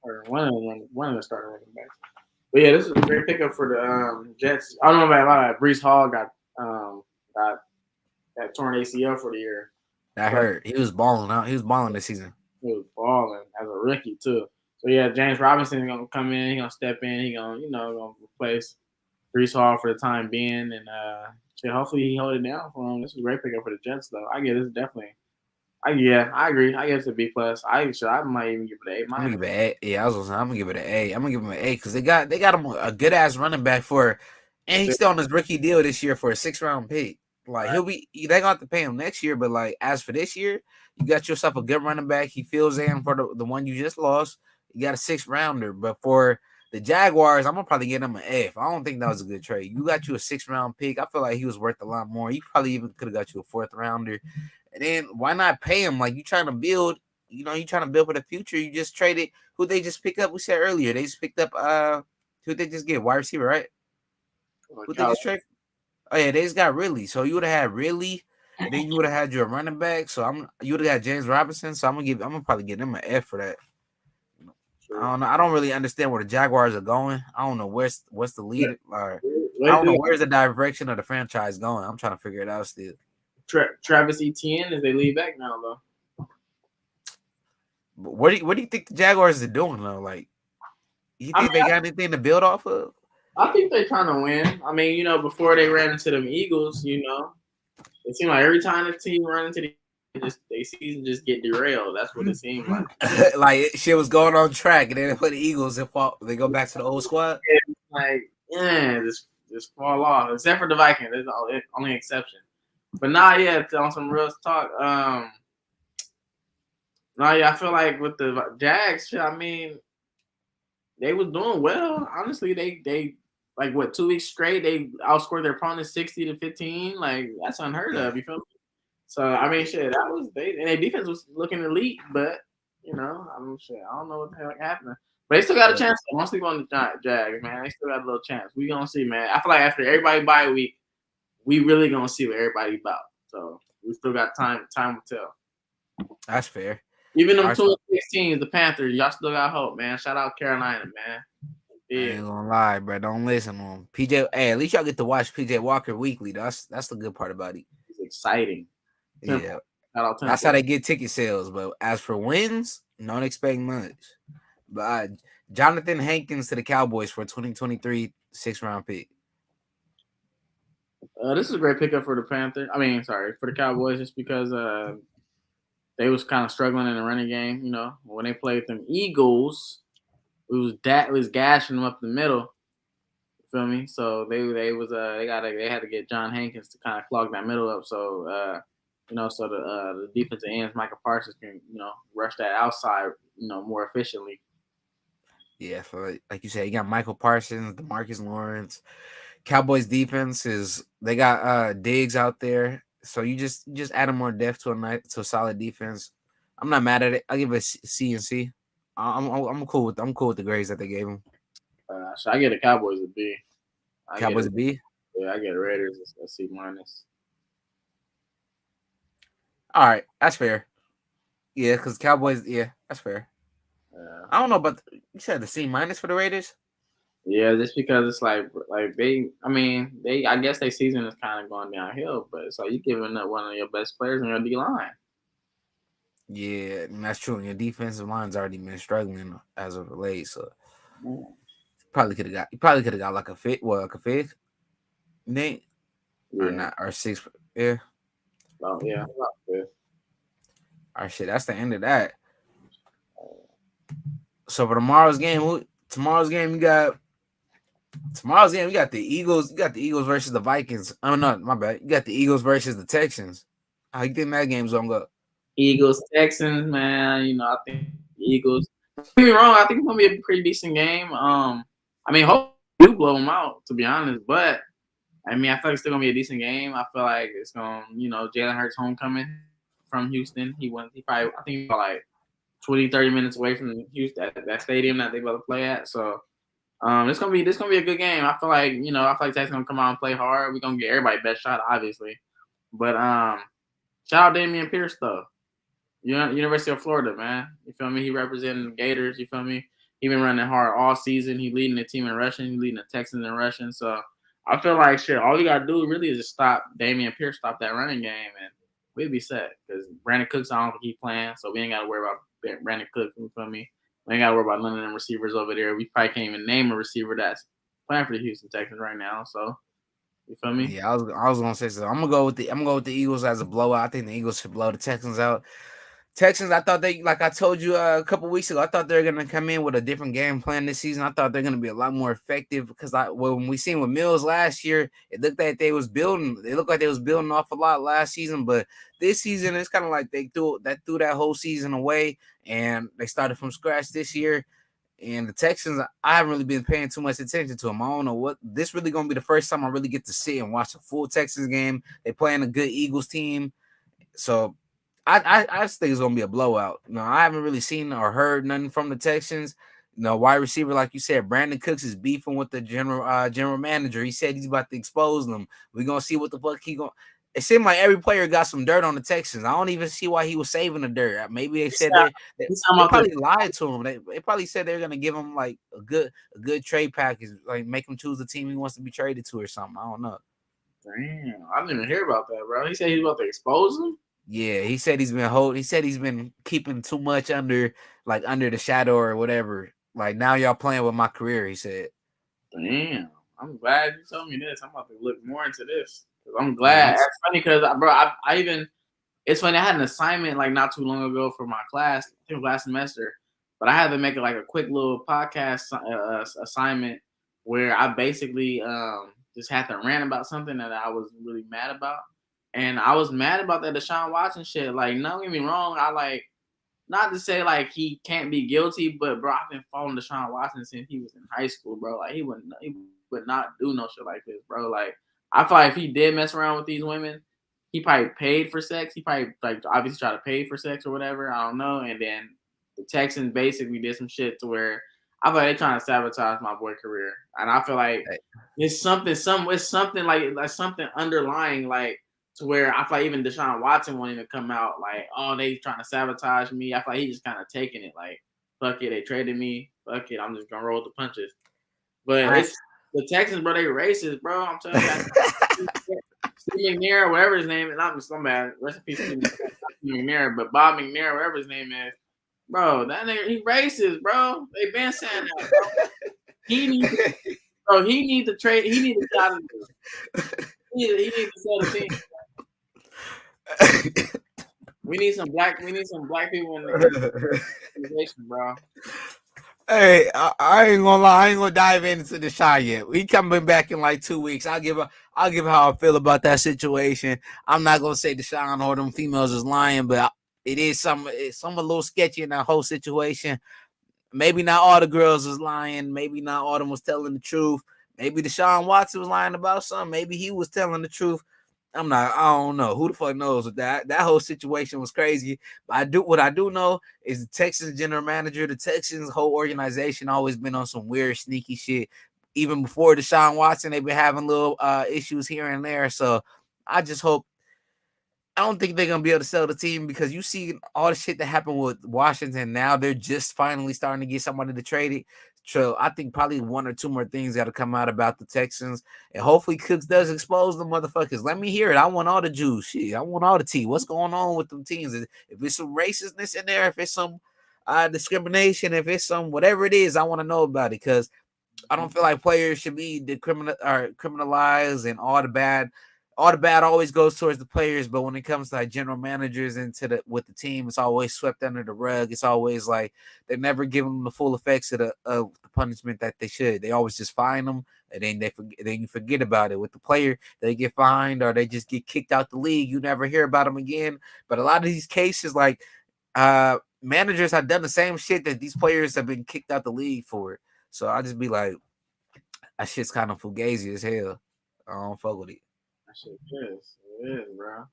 or one of the starting running backs. But yeah, this is a great pickup for the Jets. I don't know about Breece Hall got torn ACL for the year. That hurt. He was balling out. He was balling this season. He was balling as a rookie too. So yeah, James Robinson is gonna come in. He's gonna step in. He's gonna replace Breece Hall for the time being, and hopefully he hold it down for him. This is a great pickup for the Jets, though. I get this definitely. I agree. I guess a B plus. I might even give it an A. I'm gonna give it an A. Yeah, I was gonna say I'm gonna give it an A. I'm gonna give him an A because they got him a good ass running back and he's still on his rookie deal this year for a 6th-round pick. Like they gonna have to pay him next year, but like as for this year, you got yourself a good running back. He fills in for the one you just lost. You got a 6th-rounder, but for the Jaguars, I'm gonna probably get him an F. I don't think that was a good trade. You got you a 6th-round pick. I feel like he was worth a lot more. You probably even could have got you a 4th-rounder. And then why not pay him? Like you trying to build, you trying to build for the future. You just traded who they just picked up. We said earlier they just picked up who they just get wide receiver, right? Who they just trade? Oh yeah, they just got Ridley. So you would have had Ridley, and then you would have had your running back. So you would have got James Robinson. So I'm gonna probably give them an F for that. I don't know. I don't really understand where the Jaguars are going. I don't know what's the lead. Or I don't know where's the direction of the franchise going. I'm trying to figure it out still. Travis Etienne is they lead back now though. What do you think the Jaguars are doing though? Like, you think they got anything to build off of? I think they're trying to win. I mean, before they ran into them Eagles, it seemed like every time the team run into their season just get derailed. That's what it seemed like. Like shit was going on track, and then they play the Eagles and they go back to the old squad. Just fall off. Except for the Vikings, that's the only exception. But on some real talk. I feel like with the Jags, I mean, they was doing well. Honestly, they like 2 weeks straight, they outscored their opponents 60-15. Like that's unheard of. You feel me? So I mean, shit, that was and their defense was looking elite, but I don't know what the hell happened. But they still got a chance. Don't sleep on the Jags, man. They still got a little chance. We gonna see, man. I feel like after everybody bye week, we really gonna see what everybody about. So we still got time. Time will tell. That's fair. Even them 2-6 teams, the Panthers, y'all still got hope, man. Shout out Carolina, man. Yeah. I ain't gonna lie, bro. Don't listen to him. PJ, hey, at least y'all get to watch PJ Walker weekly. That's the good part about it. It's exciting. Yeah. That's how they get ticket sales. But as for wins, don't expect much. But Jonathan Hankins to the Cowboys for 2023 6th-round pick. This is a great pickup for the Panthers. For the Cowboys, just because they was kind of struggling in the running game. When they played them Eagles, it was gashing them up the middle. You feel me? So they had to get John Hankins to kind of clog that middle up. So so the defensive ends, Michael Parsons, can rush that outside more efficiently. Yeah, so like you said, you got Michael Parsons, DeMarcus Lawrence. Cowboys defense they got Diggs out there, so you just add more depth to a solid defense. I'm not mad at it. I'll give it a C and C. I'm cool with the grades that they gave him. So I get the Cowboys a B. Cowboys a B. Yeah, I get the Raiders a C minus. All right, that's fair. Yeah, because Cowboys. Yeah, that's fair. I don't know, but you said the C minus for the Raiders. Yeah, just because it's like I guess their season is kind of going downhill, but so you giving up one of your best players on your D line. Yeah, and that's true. And your defensive line's already been struggling as of late, so probably could have got like a fifth, Nate, or not, or sixth. Yeah. Oh yeah. All right, shit. That's the end of that. So for tomorrow's game, we got the Eagles. You got the Eagles versus the Vikings. Oh no, my bad. You got the Eagles versus the Texans. How you think that game's gonna go? Eagles, Texans, man. I think Eagles. Don't get me wrong. I think it's gonna be a pretty decent game. Hopefully we do blow them out, to be honest. But I feel like it's still gonna be a decent game. I feel like it's gonna, Jalen Hurts homecoming from Houston. He probably, I think he's like 20, 30 minutes away from Houston, that stadium that they about to play at. So this gonna be a good game. I feel like Texas gonna come out and play hard. We're gonna get everybody best shot, obviously. But shout out Dameon Pierce though. University of Florida, man. You feel me? He representing the Gators. You feel me? He been running hard all season. He leading the team in rushing. He leading the Texans in rushing. So I feel like shit. All you gotta do really is just stop Dameon Pierce, stop that running game, and we'll be set. Because Brandon Cooks, I don't think he playing, so we ain't gotta worry about Brandon Cooks. You feel me? We ain't gotta worry about none of them receivers over there. We probably can't even name a receiver that's playing for the Houston Texans right now. So you feel me? Yeah, I was gonna say so. I'm gonna go with the Eagles as a blowout. I think the Eagles should blow the Texans out. Texans, I thought like I told you a couple weeks ago, I thought they were gonna come in with a different game plan this season. I thought they're gonna be a lot more effective because when we seen with Mills last year, it looked like they was building. They looked like they was building off a lot last season, but this season it's kind of like they threw that whole season away and they started from scratch this year. And the Texans, I haven't really been paying too much attention to them. I don't know what this really gonna be the first time I really get to sit and watch a full Texans game. They playing a good Eagles team, so I just think it's gonna be a blowout. I haven't really seen or heard nothing from the Texans. Wide receiver, like you said, Brandon Cooks is beefing with the general manager. He said he's about to expose them. We're gonna see what the fuck he going. It seemed like every player got some dirt on the Texans. I don't even see why he was saving the dirt. Maybe they said they probably lied to him. They probably said they're gonna give him like a good trade package, like make him choose the team he wants to be traded to or something. I don't know. Damn, I didn't even hear about that, bro. He said he was about to expose him. Yeah, he said he's been keeping too much under the shadow or whatever. Like now y'all playing with my career, he said. Damn, I'm glad you told me this. I'm about to look more into this. I'm glad. It's funny because, bro, it's funny. I had an assignment like not too long ago for my class, I think last semester, but I had to make it like a quick little podcast assignment where I basically just had to rant about something that I was really mad about. And I was mad about that Deshaun Watson shit. Like, don't get me wrong. I like, not to say like he can't be guilty, but bro, I've been following Deshaun Watson since he was in high school, bro. Like he would not do no shit like this, bro. Like I feel like if he did mess around with these women, he probably paid for sex. He probably like obviously tried to pay for sex or whatever. I don't know. And then the Texans basically did some shit to where I feel like they're trying to sabotage my boy career. And I feel like it's something like something underlying like. To where I feel like even Deshaun Watson wanting to come out like, oh, they trying to sabotage me. I feel like he just kind of taking it like, fuck it, they traded me. Fuck it, I'm just gonna roll the punches. But it's the Texans, bro. They racist, bro. I'm telling you, Steve McNair, whatever his name is, not just somebody. Rest in peace, Steve McNair, but Bob McNair, whatever his name is, bro. That nigga, he racist, bro. They been saying that. Bro. He need to trade. He need to get out of this. He need to sell the team. We need some black people in the organization, bro. Hey, I ain't gonna lie. I ain't gonna dive into the shot yet. We coming back in like 2 weeks. I'll give how I feel about that situation. I'm not gonna say Deshaun or them females is lying, but it's some a little sketchy in that whole situation. Maybe not all the girls was lying. Maybe not all of them was telling the truth. Maybe Deshaun Watson was lying about something. Maybe he was telling the truth. I'm not. I don't know. Who the fuck knows with that? That whole situation was crazy. But what I do know is the Texans general manager, the Texans whole organization always been on some weird, sneaky shit. Even before Deshaun Watson, they've been having little issues here and there. So I just hope. I don't think they're gonna be able to sell the team because you see all the shit that happened with Washington. Now they're just finally starting to get somebody to trade it. So I think probably one or two more things got to come out about the Texans, and hopefully Cooks does expose the motherfuckers. Let me hear it. I want all the juice. Shit, I want all the tea. What's going on with them teams? If it's some racistness in there, if it's some discrimination, if it's some whatever it is, I want to know about it because I don't feel like players should be criminalized and all the bad always goes towards the players, but when it comes to like general managers with the team, it's always swept under the rug. It's always like they never give them the full effects of the punishment that they should. They always just fine them and then you forget about it. With the player, they get fined or they just get kicked out the league. You never hear about them again. But a lot of these cases, like managers have done the same shit that these players have been kicked out the league for. So I just be like, that shit's kind of fugazi as hell. I don't fuck with it. That shit is. It is, bro.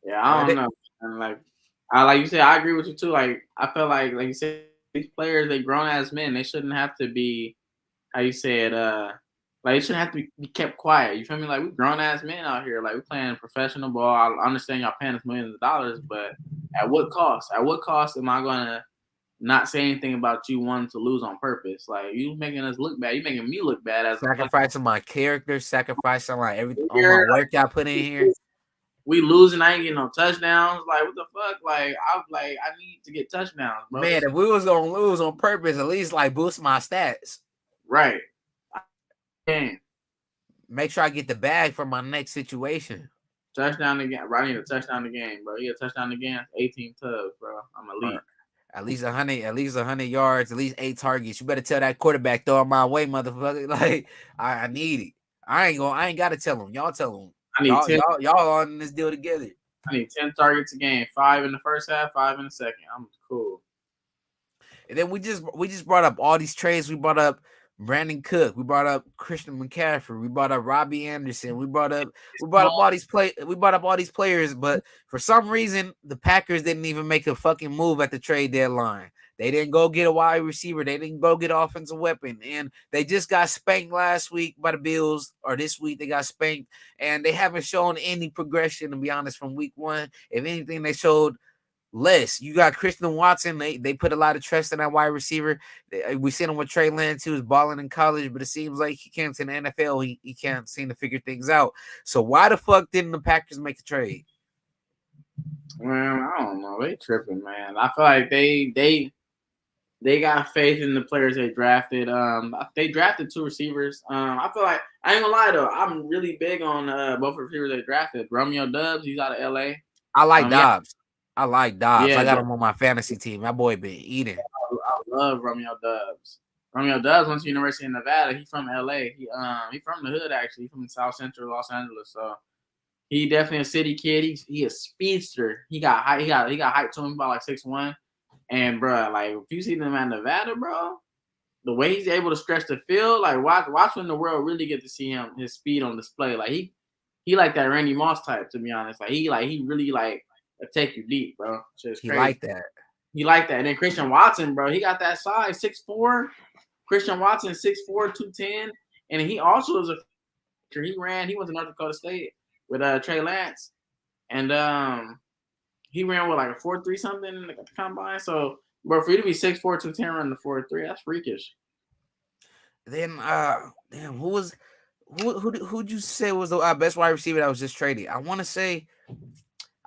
Yeah, I don't know. And like you said, I agree with you too. Like I feel like you said, these players, they grown ass men. They shouldn't have to be, how you said, like, they shouldn't have to be kept quiet. You feel me? Like, we grown ass men out here. Like, we playing professional ball. I understand y'all paying us millions of dollars, but at what cost? At what cost am I gonna not say anything about you wanting to lose on purpose? Like, you making us look bad. You making me look bad as sacrificing my character, sacrificing like everything all my work I put in here. We losing, I ain't getting no touchdowns. Like, what the fuck? Like, I need to get touchdowns, bro. Man, if we was gonna lose on purpose, at least like boost my stats. Right. Damn. Make sure I get the bag for my next situation. Touchdown again. Right, I need a touchdown again, bro. You get a touchdown again, 18 tubs, bro. I'm elite. At least 100 yards, at least 8 targets. You better tell that quarterback throw my way, motherfucker. Like I need it. I ain't gotta tell him. Y'all tell him. I need 10. Y'all on this deal together. I need 10 targets a game. 5 in the first half, 5 in the second. I'm cool. And then we just brought up all these trades. We brought up Brandon Cook. We brought up Christian McCaffrey. We brought up Robbie Anderson. We brought up all these players, but for some reason the Packers didn't even make a fucking move at the trade deadline. They didn't go get a wide receiver. They didn't go get an offensive weapon. And they just got spanked last week by the Bills, or this week they got spanked. And they haven't shown any progression, to be honest, from week 1. If anything, they showed less. You got Christian Watson. They put a lot of trust in that wide receiver. We seen him with Trey Lance. He was balling in college, but it seems like he came to the NFL. He can't seem to figure things out. So why the fuck didn't the Packers make the trade? Man, I don't know. They tripping, man. I feel like they got faith in the players they drafted. They drafted 2 receivers. I feel like, I ain't gonna lie though, I'm really big on both receivers they drafted. Romeo Doubs, he's out of LA. I like Dobbs. I like Dobbs. Yeah, I got him on my fantasy team. That boy been eating. I love Romeo Doubs. Romeo Doubs went to University of Nevada. He's from LA. He from the hood actually. He's from South Central Los Angeles. So he definitely a city kid. He a speedster. He got height. He got height to him about like 6'1". And bro, like if you see them at Nevada, bro, the way he's able to stretch the field, like watch when the world really get to see his speed on display. Like he like that Randy Moss type, to be honest. He really like take you deep, bro. He like that. He like that. And then Christian Watson, bro, he got that size, 6'4". Christian Watson, 6'4", 210. And he also is he went to North Dakota State with Trey Lance. And he ran with like a 4.3 something in the combine. So, bro, for you to be 6'4", 210 running the 4.3, that's freakish. Then damn, who'd you say was the best wide receiver that was just traded? I want to say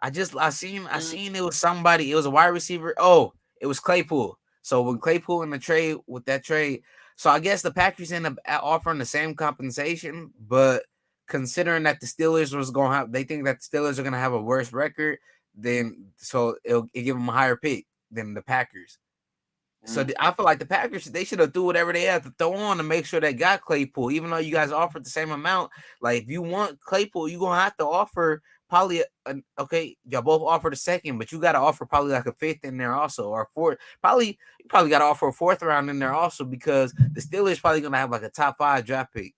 I seen it was somebody. It was a wide receiver. Oh, it was Claypool. So when Claypool in the trade with that trade, so I guess the Packers end up offering the same compensation, but considering that the Steelers they think that the Steelers are gonna have a worse record, then so it'll give them a higher pick than the Packers. So I feel like the Packers, they should have threw whatever they had to throw on to make sure they got Claypool, even though you guys offered the same amount. Like if you want Claypool, you're gonna have to offer probably okay, y'all both offered a second, but you got to offer probably like a 5th in there also, or 4th. You probably got to offer a 4th round in there also, because the Steelers probably gonna have like a top 5 draft pick,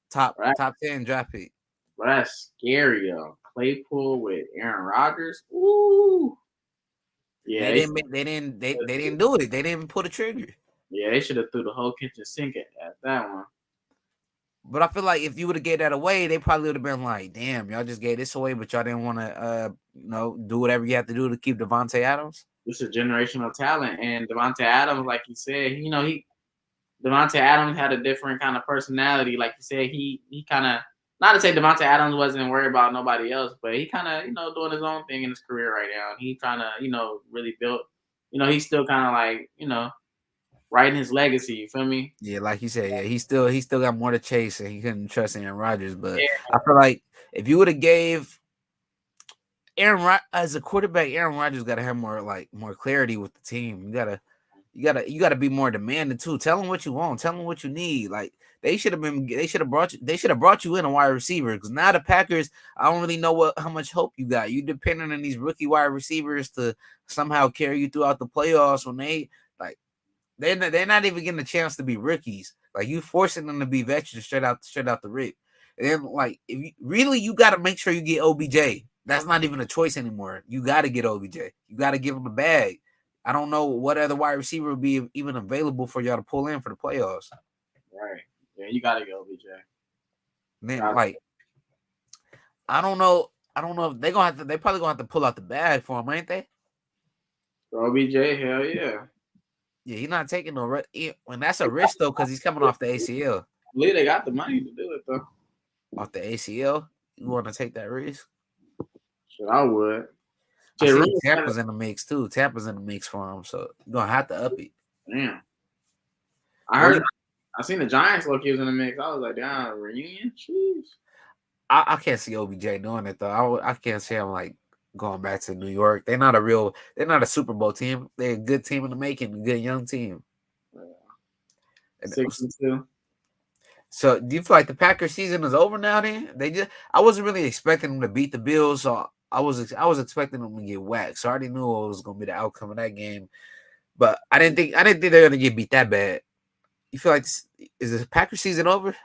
top 10 draft pick. Well, that's scary though. Claypool with Aaron Rodgers. Ooh. Yeah, They didn't do it. They didn't pull the trigger. yeah, they should have threw the whole kitchen sink at that one. But I feel like if you would have gave that away, they probably would have been like, "Damn, y'all just gave this away, but y'all didn't want to, do whatever you have to do to keep Devontae Adams." This is generational talent, and Devontae Adams, like you said, Devontae Adams had a different kind of personality. Like you said, he kind of, not to say Devontae Adams wasn't worried about nobody else, but he kind of doing his own thing in his career right now. He trying to really build. He's still kind of like writing his legacy. You feel me? Yeah, like you said, yeah, he still got more to chase, and he couldn't trust Aaron Rodgers. But Yeah. I feel like if you would have gave as a quarterback, Aaron Rodgers got to have more clarity with the team. You gotta be more demanding too. Tell them what you want. Tell them what you need. Like they should have brought you in a wide receiver, because now the Packers, I don't really know how much hope you got. You depending on these rookie wide receivers to somehow carry you throughout the playoffs when they're not even getting a chance to be rookies. Like you forcing them to be veterans straight out the rip. And then if you got to make sure you get OBJ. That's not even a choice anymore. You got to get OBJ. You got to give him a bag. I don't know what other wide receiver would be even available for y'all to pull in for the playoffs. Right. Yeah, you got to get OBJ. Then I don't know if they probably gonna have to pull out the bag for him, ain't they? For OBJ, hell yeah. Yeah, he's not taking no risk. When that's a risk though, because he's coming off the ACL. I believe they got the money to do it though. Off the ACL, you want to take that risk? Sure, I would. I see Tampa's in the mix too. Tampa's in the mix for him, so you're gonna have to up it. Damn. I seen the Giants look he was in the mix. I was like, damn, reunion? Jeez. I can't see OBJ doing it though. I can't see him going back to New York. They're not a Super Bowl team. They're a good team in the making, a good young team. Yeah. 6-2. So do you feel like the Packers season is over now? Then I wasn't really expecting them to beat the Bills, so I was expecting them to get whacked. So I already knew what was going to be the outcome of that game, but I didn't think they're going to get beat that bad. You feel like is the Packers season over?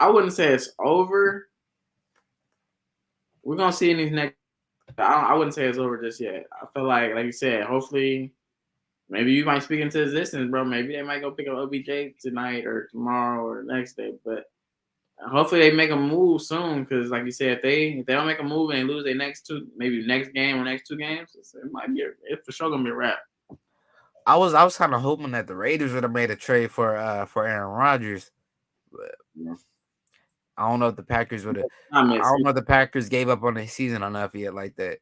I wouldn't say it's over. We're gonna see in these next. I wouldn't say it's over just yet. I feel like you said, hopefully, maybe you might speak into existence, bro. Maybe they might go pick up OBJ tonight or tomorrow or the next day. But hopefully they make a move soon, because like you said, if they don't make a move and they lose their next game or next two games, it might be for sure gonna be a wrap. I was kind of hoping that the Raiders would have made a trade for Aaron Rodgers, but I don't know if the Packers would have. I don't know if the Packers gave up on the season enough yet like that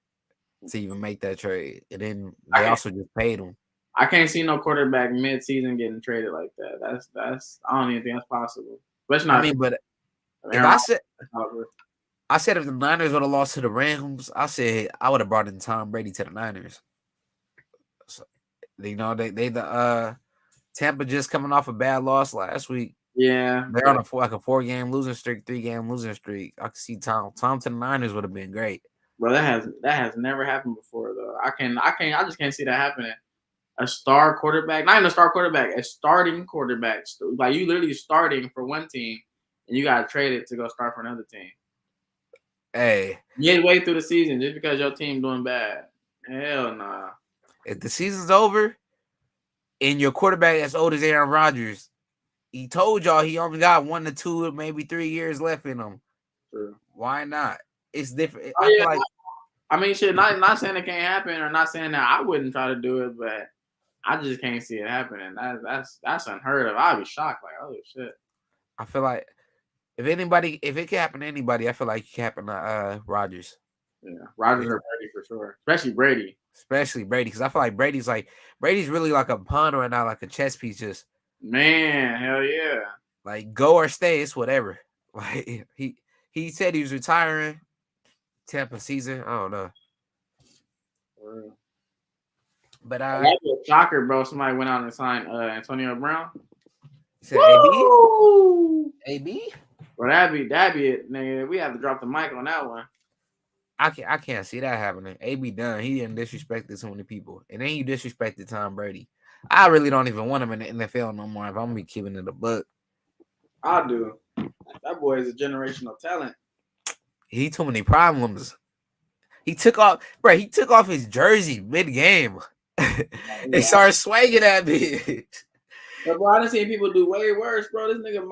to even make that trade. And then they also just paid him. I can't see no quarterback mid-season getting traded like that. That's I don't even think that's possible. Especially not. I mean, but if I said if the Niners would have lost to the Rams, I said I would have brought in Tom Brady to the Niners. So, they Tampa just coming off a bad loss last week. Yeah, they're on a 4-game losing streak, 3-game losing streak. I can see Tom to the Niners would have been great. Bro, that has never happened before though. I just can't see that happening. A star quarterback, not even a star quarterback, a starting quarterback. Like you literally starting for one team, and you got traded to go start for another team. Hey, midway through the season just because your team doing bad. Hell nah. If the season's over and your quarterback as old as Aaron Rodgers, he told y'all he only got 1 to 2, maybe 3 years left in him. True. Why not? It's different. I mean, shit. Not saying it can't happen, or not saying that I wouldn't try to do it, but I just can't see it happening. That's unheard of. I'd be shocked. Like, oh shit. I feel like if it can happen to anybody, I feel like it can happen to Rodgers. Yeah, Rodgers or Brady for sure. Especially Brady, because I feel like Brady's really like a pawn right now, like a chess piece. Just man, hell yeah. Like go or stay, it's whatever. Like he said he was retiring. Tampa season, I don't know. But that'd be a shocker, bro. Somebody went out and signed Antonio Brown. Said AB? AB? Well, that'd be it, nigga. We have to drop the mic on that one. I can't see that happening. AB done. He didn't disrespect so many people, and then you disrespected Tom Brady. I really don't even want him in the NFL no more. If I'm gonna be keeping it a buck, I do. That boy is a generational talent. He too many problems. He took off, bro. He took off his jersey mid game. They Yeah. started swinging at me. But bro, I done seen people do way worse, bro. This nigga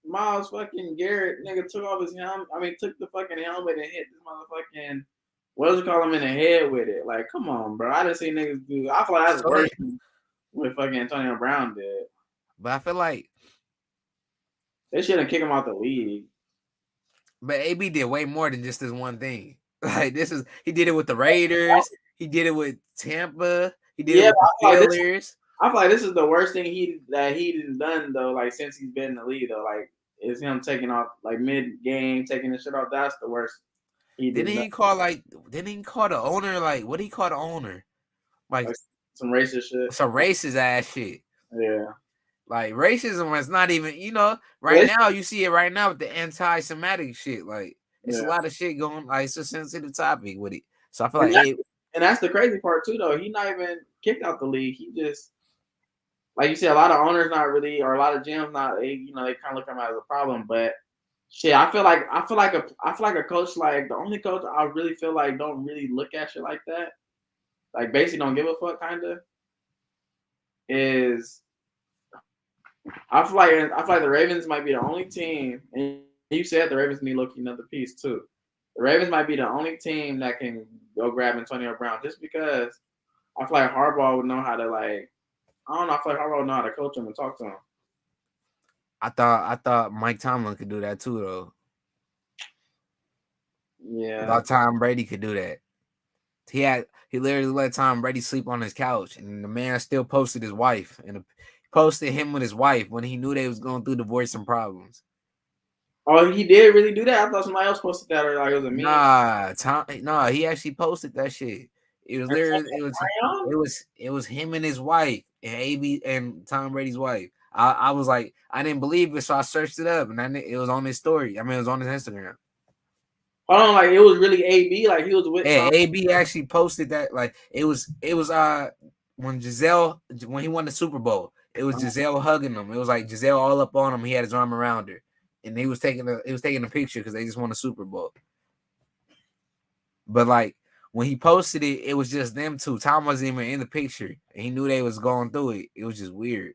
Miles fucking Garrett nigga took off his helmet. I mean, took the fucking helmet and hit this motherfucking what does it call him in the head with it? Like, come on, bro. I done seen niggas do. I feel like that's worse than what fucking Antonio Brown did. But I feel like, They shouldn't kick him out the league. but AB did way more than just this one thing. Like he did it with the Raiders. He did it with Tampa. He did it with the Steelers. I feel like this is the worst thing he done though. Like since he's been in the league though, like is him taking off like mid game, taking the shit off. That's the worst. Didn't he call the owner like what did he call the owner? Like some racist shit. Some racist ass shit. Yeah. Like racism is not even, right now you see it right now with the anti-Semitic shit. Like it's a lot of shit going. Like it's a sensitive topic with it. So I feel and that's the crazy part too, though. He not even kicked out the league. He just, like you said, a lot of owners not really, or a lot of gyms not. They kind of look at him as a problem. But shit, I feel like a coach, like the only coach I really feel like don't really look at shit like that, like basically don't give a fuck, kind of, is. I feel like the Ravens might be the only team, and you said the Ravens need looking another piece too. The Ravens might be the only team that can go grab Antonio Brown just because I feel like Harbaugh would know how to I feel like Harbaugh would know how to coach him and talk to him. I thought Mike Tomlin could do that too, though. Yeah. I thought Tom Brady could do that. He literally let Tom Brady sleep on his couch, and the man still posted his wife and posted him with his wife when he knew they was going through divorce and problems. Oh, he did really do that? I thought somebody else posted that, or like it was a meme. Nah, he actually posted that shit. It was literally it was him and his wife and AB and Tom Brady's wife. I was like, I didn't believe it, so I searched it up, and it was on his story. I mean, it was on his Instagram. Hold on, like it was really AB, like he was with. Yeah, AB actually posted that. Like it was when he won the Super Bowl. It was Giselle hugging him. It was like Giselle all up on him. He had his arm around her, and he was taking a picture because they just won the Super Bowl. But like when he posted it, it was just them two. Tom wasn't even in the picture, and he knew they was going through it. It was just weird.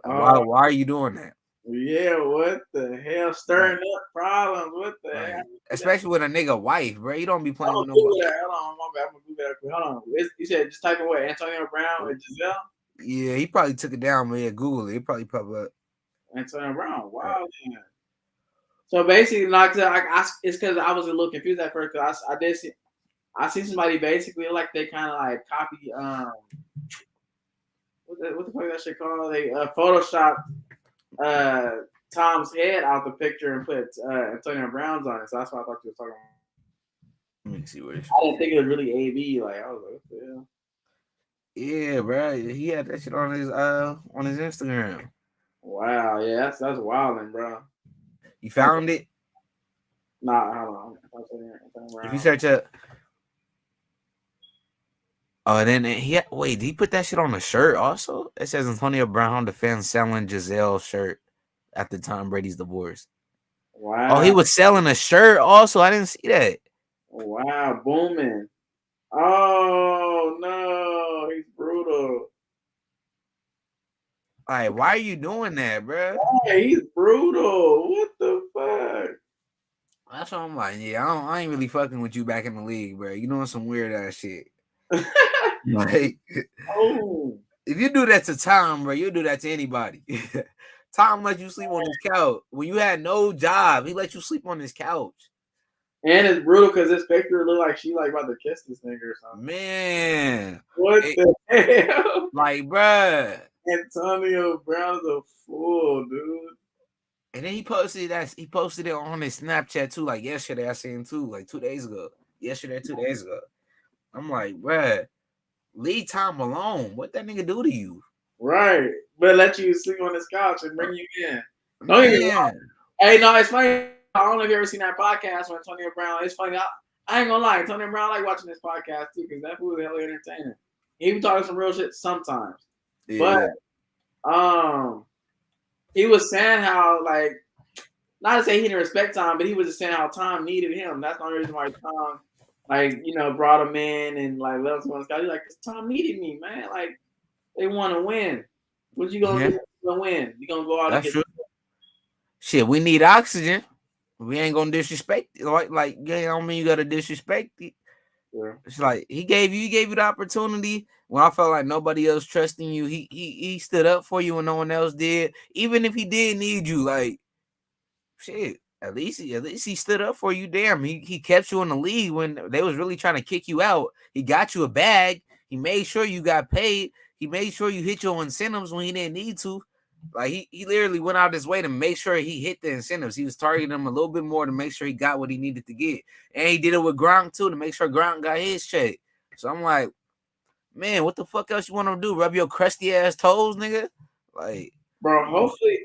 Why are you doing that? Yeah, what the hell? Stirring up problems. What the hell? Especially with a nigga wife, bro. You don't be playing with nobody. Hold on, my bad. I'm gonna do that. Hold on. You said just type in what? Antonio Brown and Giselle? Yeah, he probably took it down, but yeah, Google it. It probably pop up. Antonio Brown. Wow. Man. So basically, it's because I was a little confused at first because I see somebody basically like they kind of like copy what the fuck that shit called? They Photoshop Tom's head out the picture and put Antonio Brown's on it. So that's why I thought you were talking about. Let me see what I didn't think it was really AB. Like I was like, what the hell? Yeah, bro. He had that shit on his Instagram. Wow, yeah, that's wilding, bro. You found it? Nah, hold on. If you search up, then did he put that shit on the shirt also? It says Antonio Brown defends selling Giselle shirt after Tom Brady's divorce. Wow. Oh, he was selling a shirt also. I didn't see that. Wow, booming. Oh no, he's brutal. All right, why are you doing that, bro? Hey, he's brutal. What the fuck? That's what I'm like. Yeah, I ain't really fucking with you back in the league, bro. You doing some weird ass shit. Like, if you do that to Tom, bro, you do that to anybody. Tom let you sleep on his couch when you had no job. He let you sleep on his couch. And it's brutal because this picture look like she like about to kiss this nigga or something. Man, what the hell? Like, bruh. Antonio Brown's a fool, dude. And then he posted it on his Snapchat too, like yesterday. I seen too, like 2 days ago. Yesterday, 2 days ago. I'm like, bruh, leave Tom alone. What that nigga do to you? Right. But let you sleep on his couch and bring you in. No, hey, no, it's funny. I don't know if you ever seen that podcast with Antonio Brown. It's funny. I ain't gonna lie. Antonio Brown, I like watching this podcast too because that fool is hella entertaining. He be talking some real shit sometimes. Yeah. But he was saying how, like, not to say he didn't respect Tom, but he was just saying how Tom needed him. That's the only reason why Tom like brought him in and like let him on Scott. He's like, "Cause Tom needed me, man. Like they want to win. What you gonna Yeah, do to win? You gonna go out and that's get true. Shit, we need oxygen. We ain't gonna disrespect it. Like, yeah, I don't mean you gotta disrespect it. yeah. It's like he gave you the opportunity when I felt like nobody else trusting you. He stood up for you when no one else did. Even if he did need you, like shit. At least he stood up for you. Damn, he kept you in the league when they was really trying to kick you out. He got you a bag. He made sure you got paid. He made sure you hit your incentives when he didn't need to. Like he literally went out his way to make sure he hit the incentives. He was targeting them a little bit more to make sure he got what he needed to get. And he did it with Gronk too to make sure Gronk got his check. So I'm like, man, what the fuck else you want to do? Rub your crusty ass toes, nigga? Like, Bro, hopefully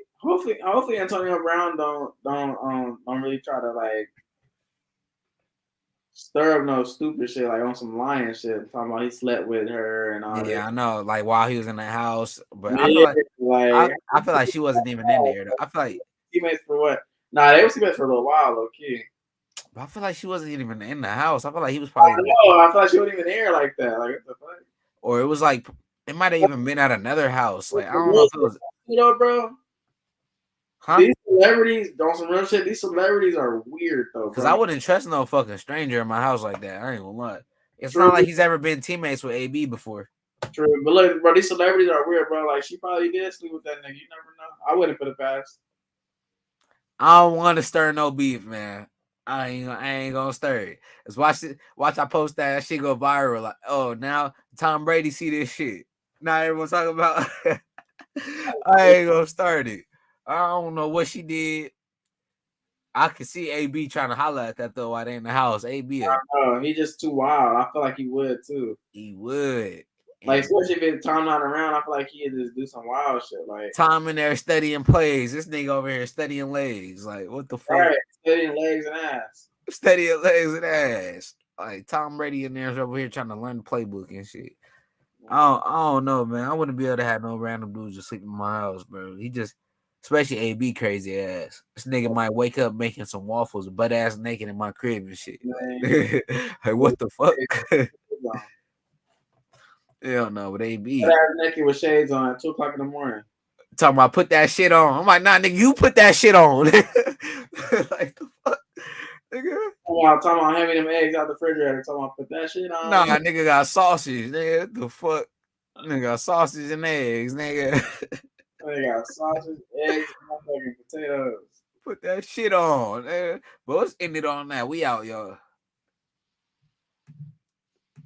Antonio Brown don't really try to like stir up no stupid shit like on some lion shit. Talking about he slept with her and all yeah, that. I know. Like while he was in the house, but I feel Yeah, like I, like I feel like she wasn't even in there. Though. teammates for what? Nah, they was teammates for a little while, low key. I feel like she wasn't even in the house. I feel like he was I probably, know. I thought she wasn't even there like that. Like what the fuck? or it was like it might have even been at another house. Like I don't know Real if it was, bro. huh? These celebrities on some real shit. These celebrities are weird though, Because bro. I wouldn't trust no fucking stranger in my house like that. I ain't gonna lie. It's True, not like he's ever been teammates with AB before. true. But look, bro, these celebrities are weird, bro. Like she probably did sleep with that nigga. You never know. I wouldn't put it past. I don't want to stir no beef, man. I ain't gonna stir it. Just watch I post that shit go viral. Like, oh, now Tom Brady see this shit. Now everyone's talking about I ain't gonna start it. I don't know what she did. I could see AB trying to holler at that though while they in the house. AB, He's just too wild. I feel like he would too. he would. Like And especially if it's Tom not around, I feel like he'd just do some wild shit. Like Tom in there studying plays. This nigga over here studying legs. Like, what the fuck? right, studying legs and ass. Studying legs and ass. Like Tom Brady in there is over here trying to learn the playbook and shit. I don't know, man. I wouldn't be able to have no random dudes just sleep in my house, bro. He just, especially AB crazy ass. This nigga might wake up making some waffles, butt ass naked in my crib and shit. Like, like what the fuck? Hell no, but AB Ass naked with shades on at 2:00 in the morning. talking about put that shit on. I'm like, nah, nigga, you put that shit on. Like the fuck, nigga. Talking about having them eggs out the refrigerator. Talking about put that shit on. Nah, nigga got sausage, nigga. What the fuck? Nigga got sausage and eggs, nigga. They got sausage, eggs, and motherfucking potatoes. Put that shit on, nigga. But let's end it on that. We out, y'all.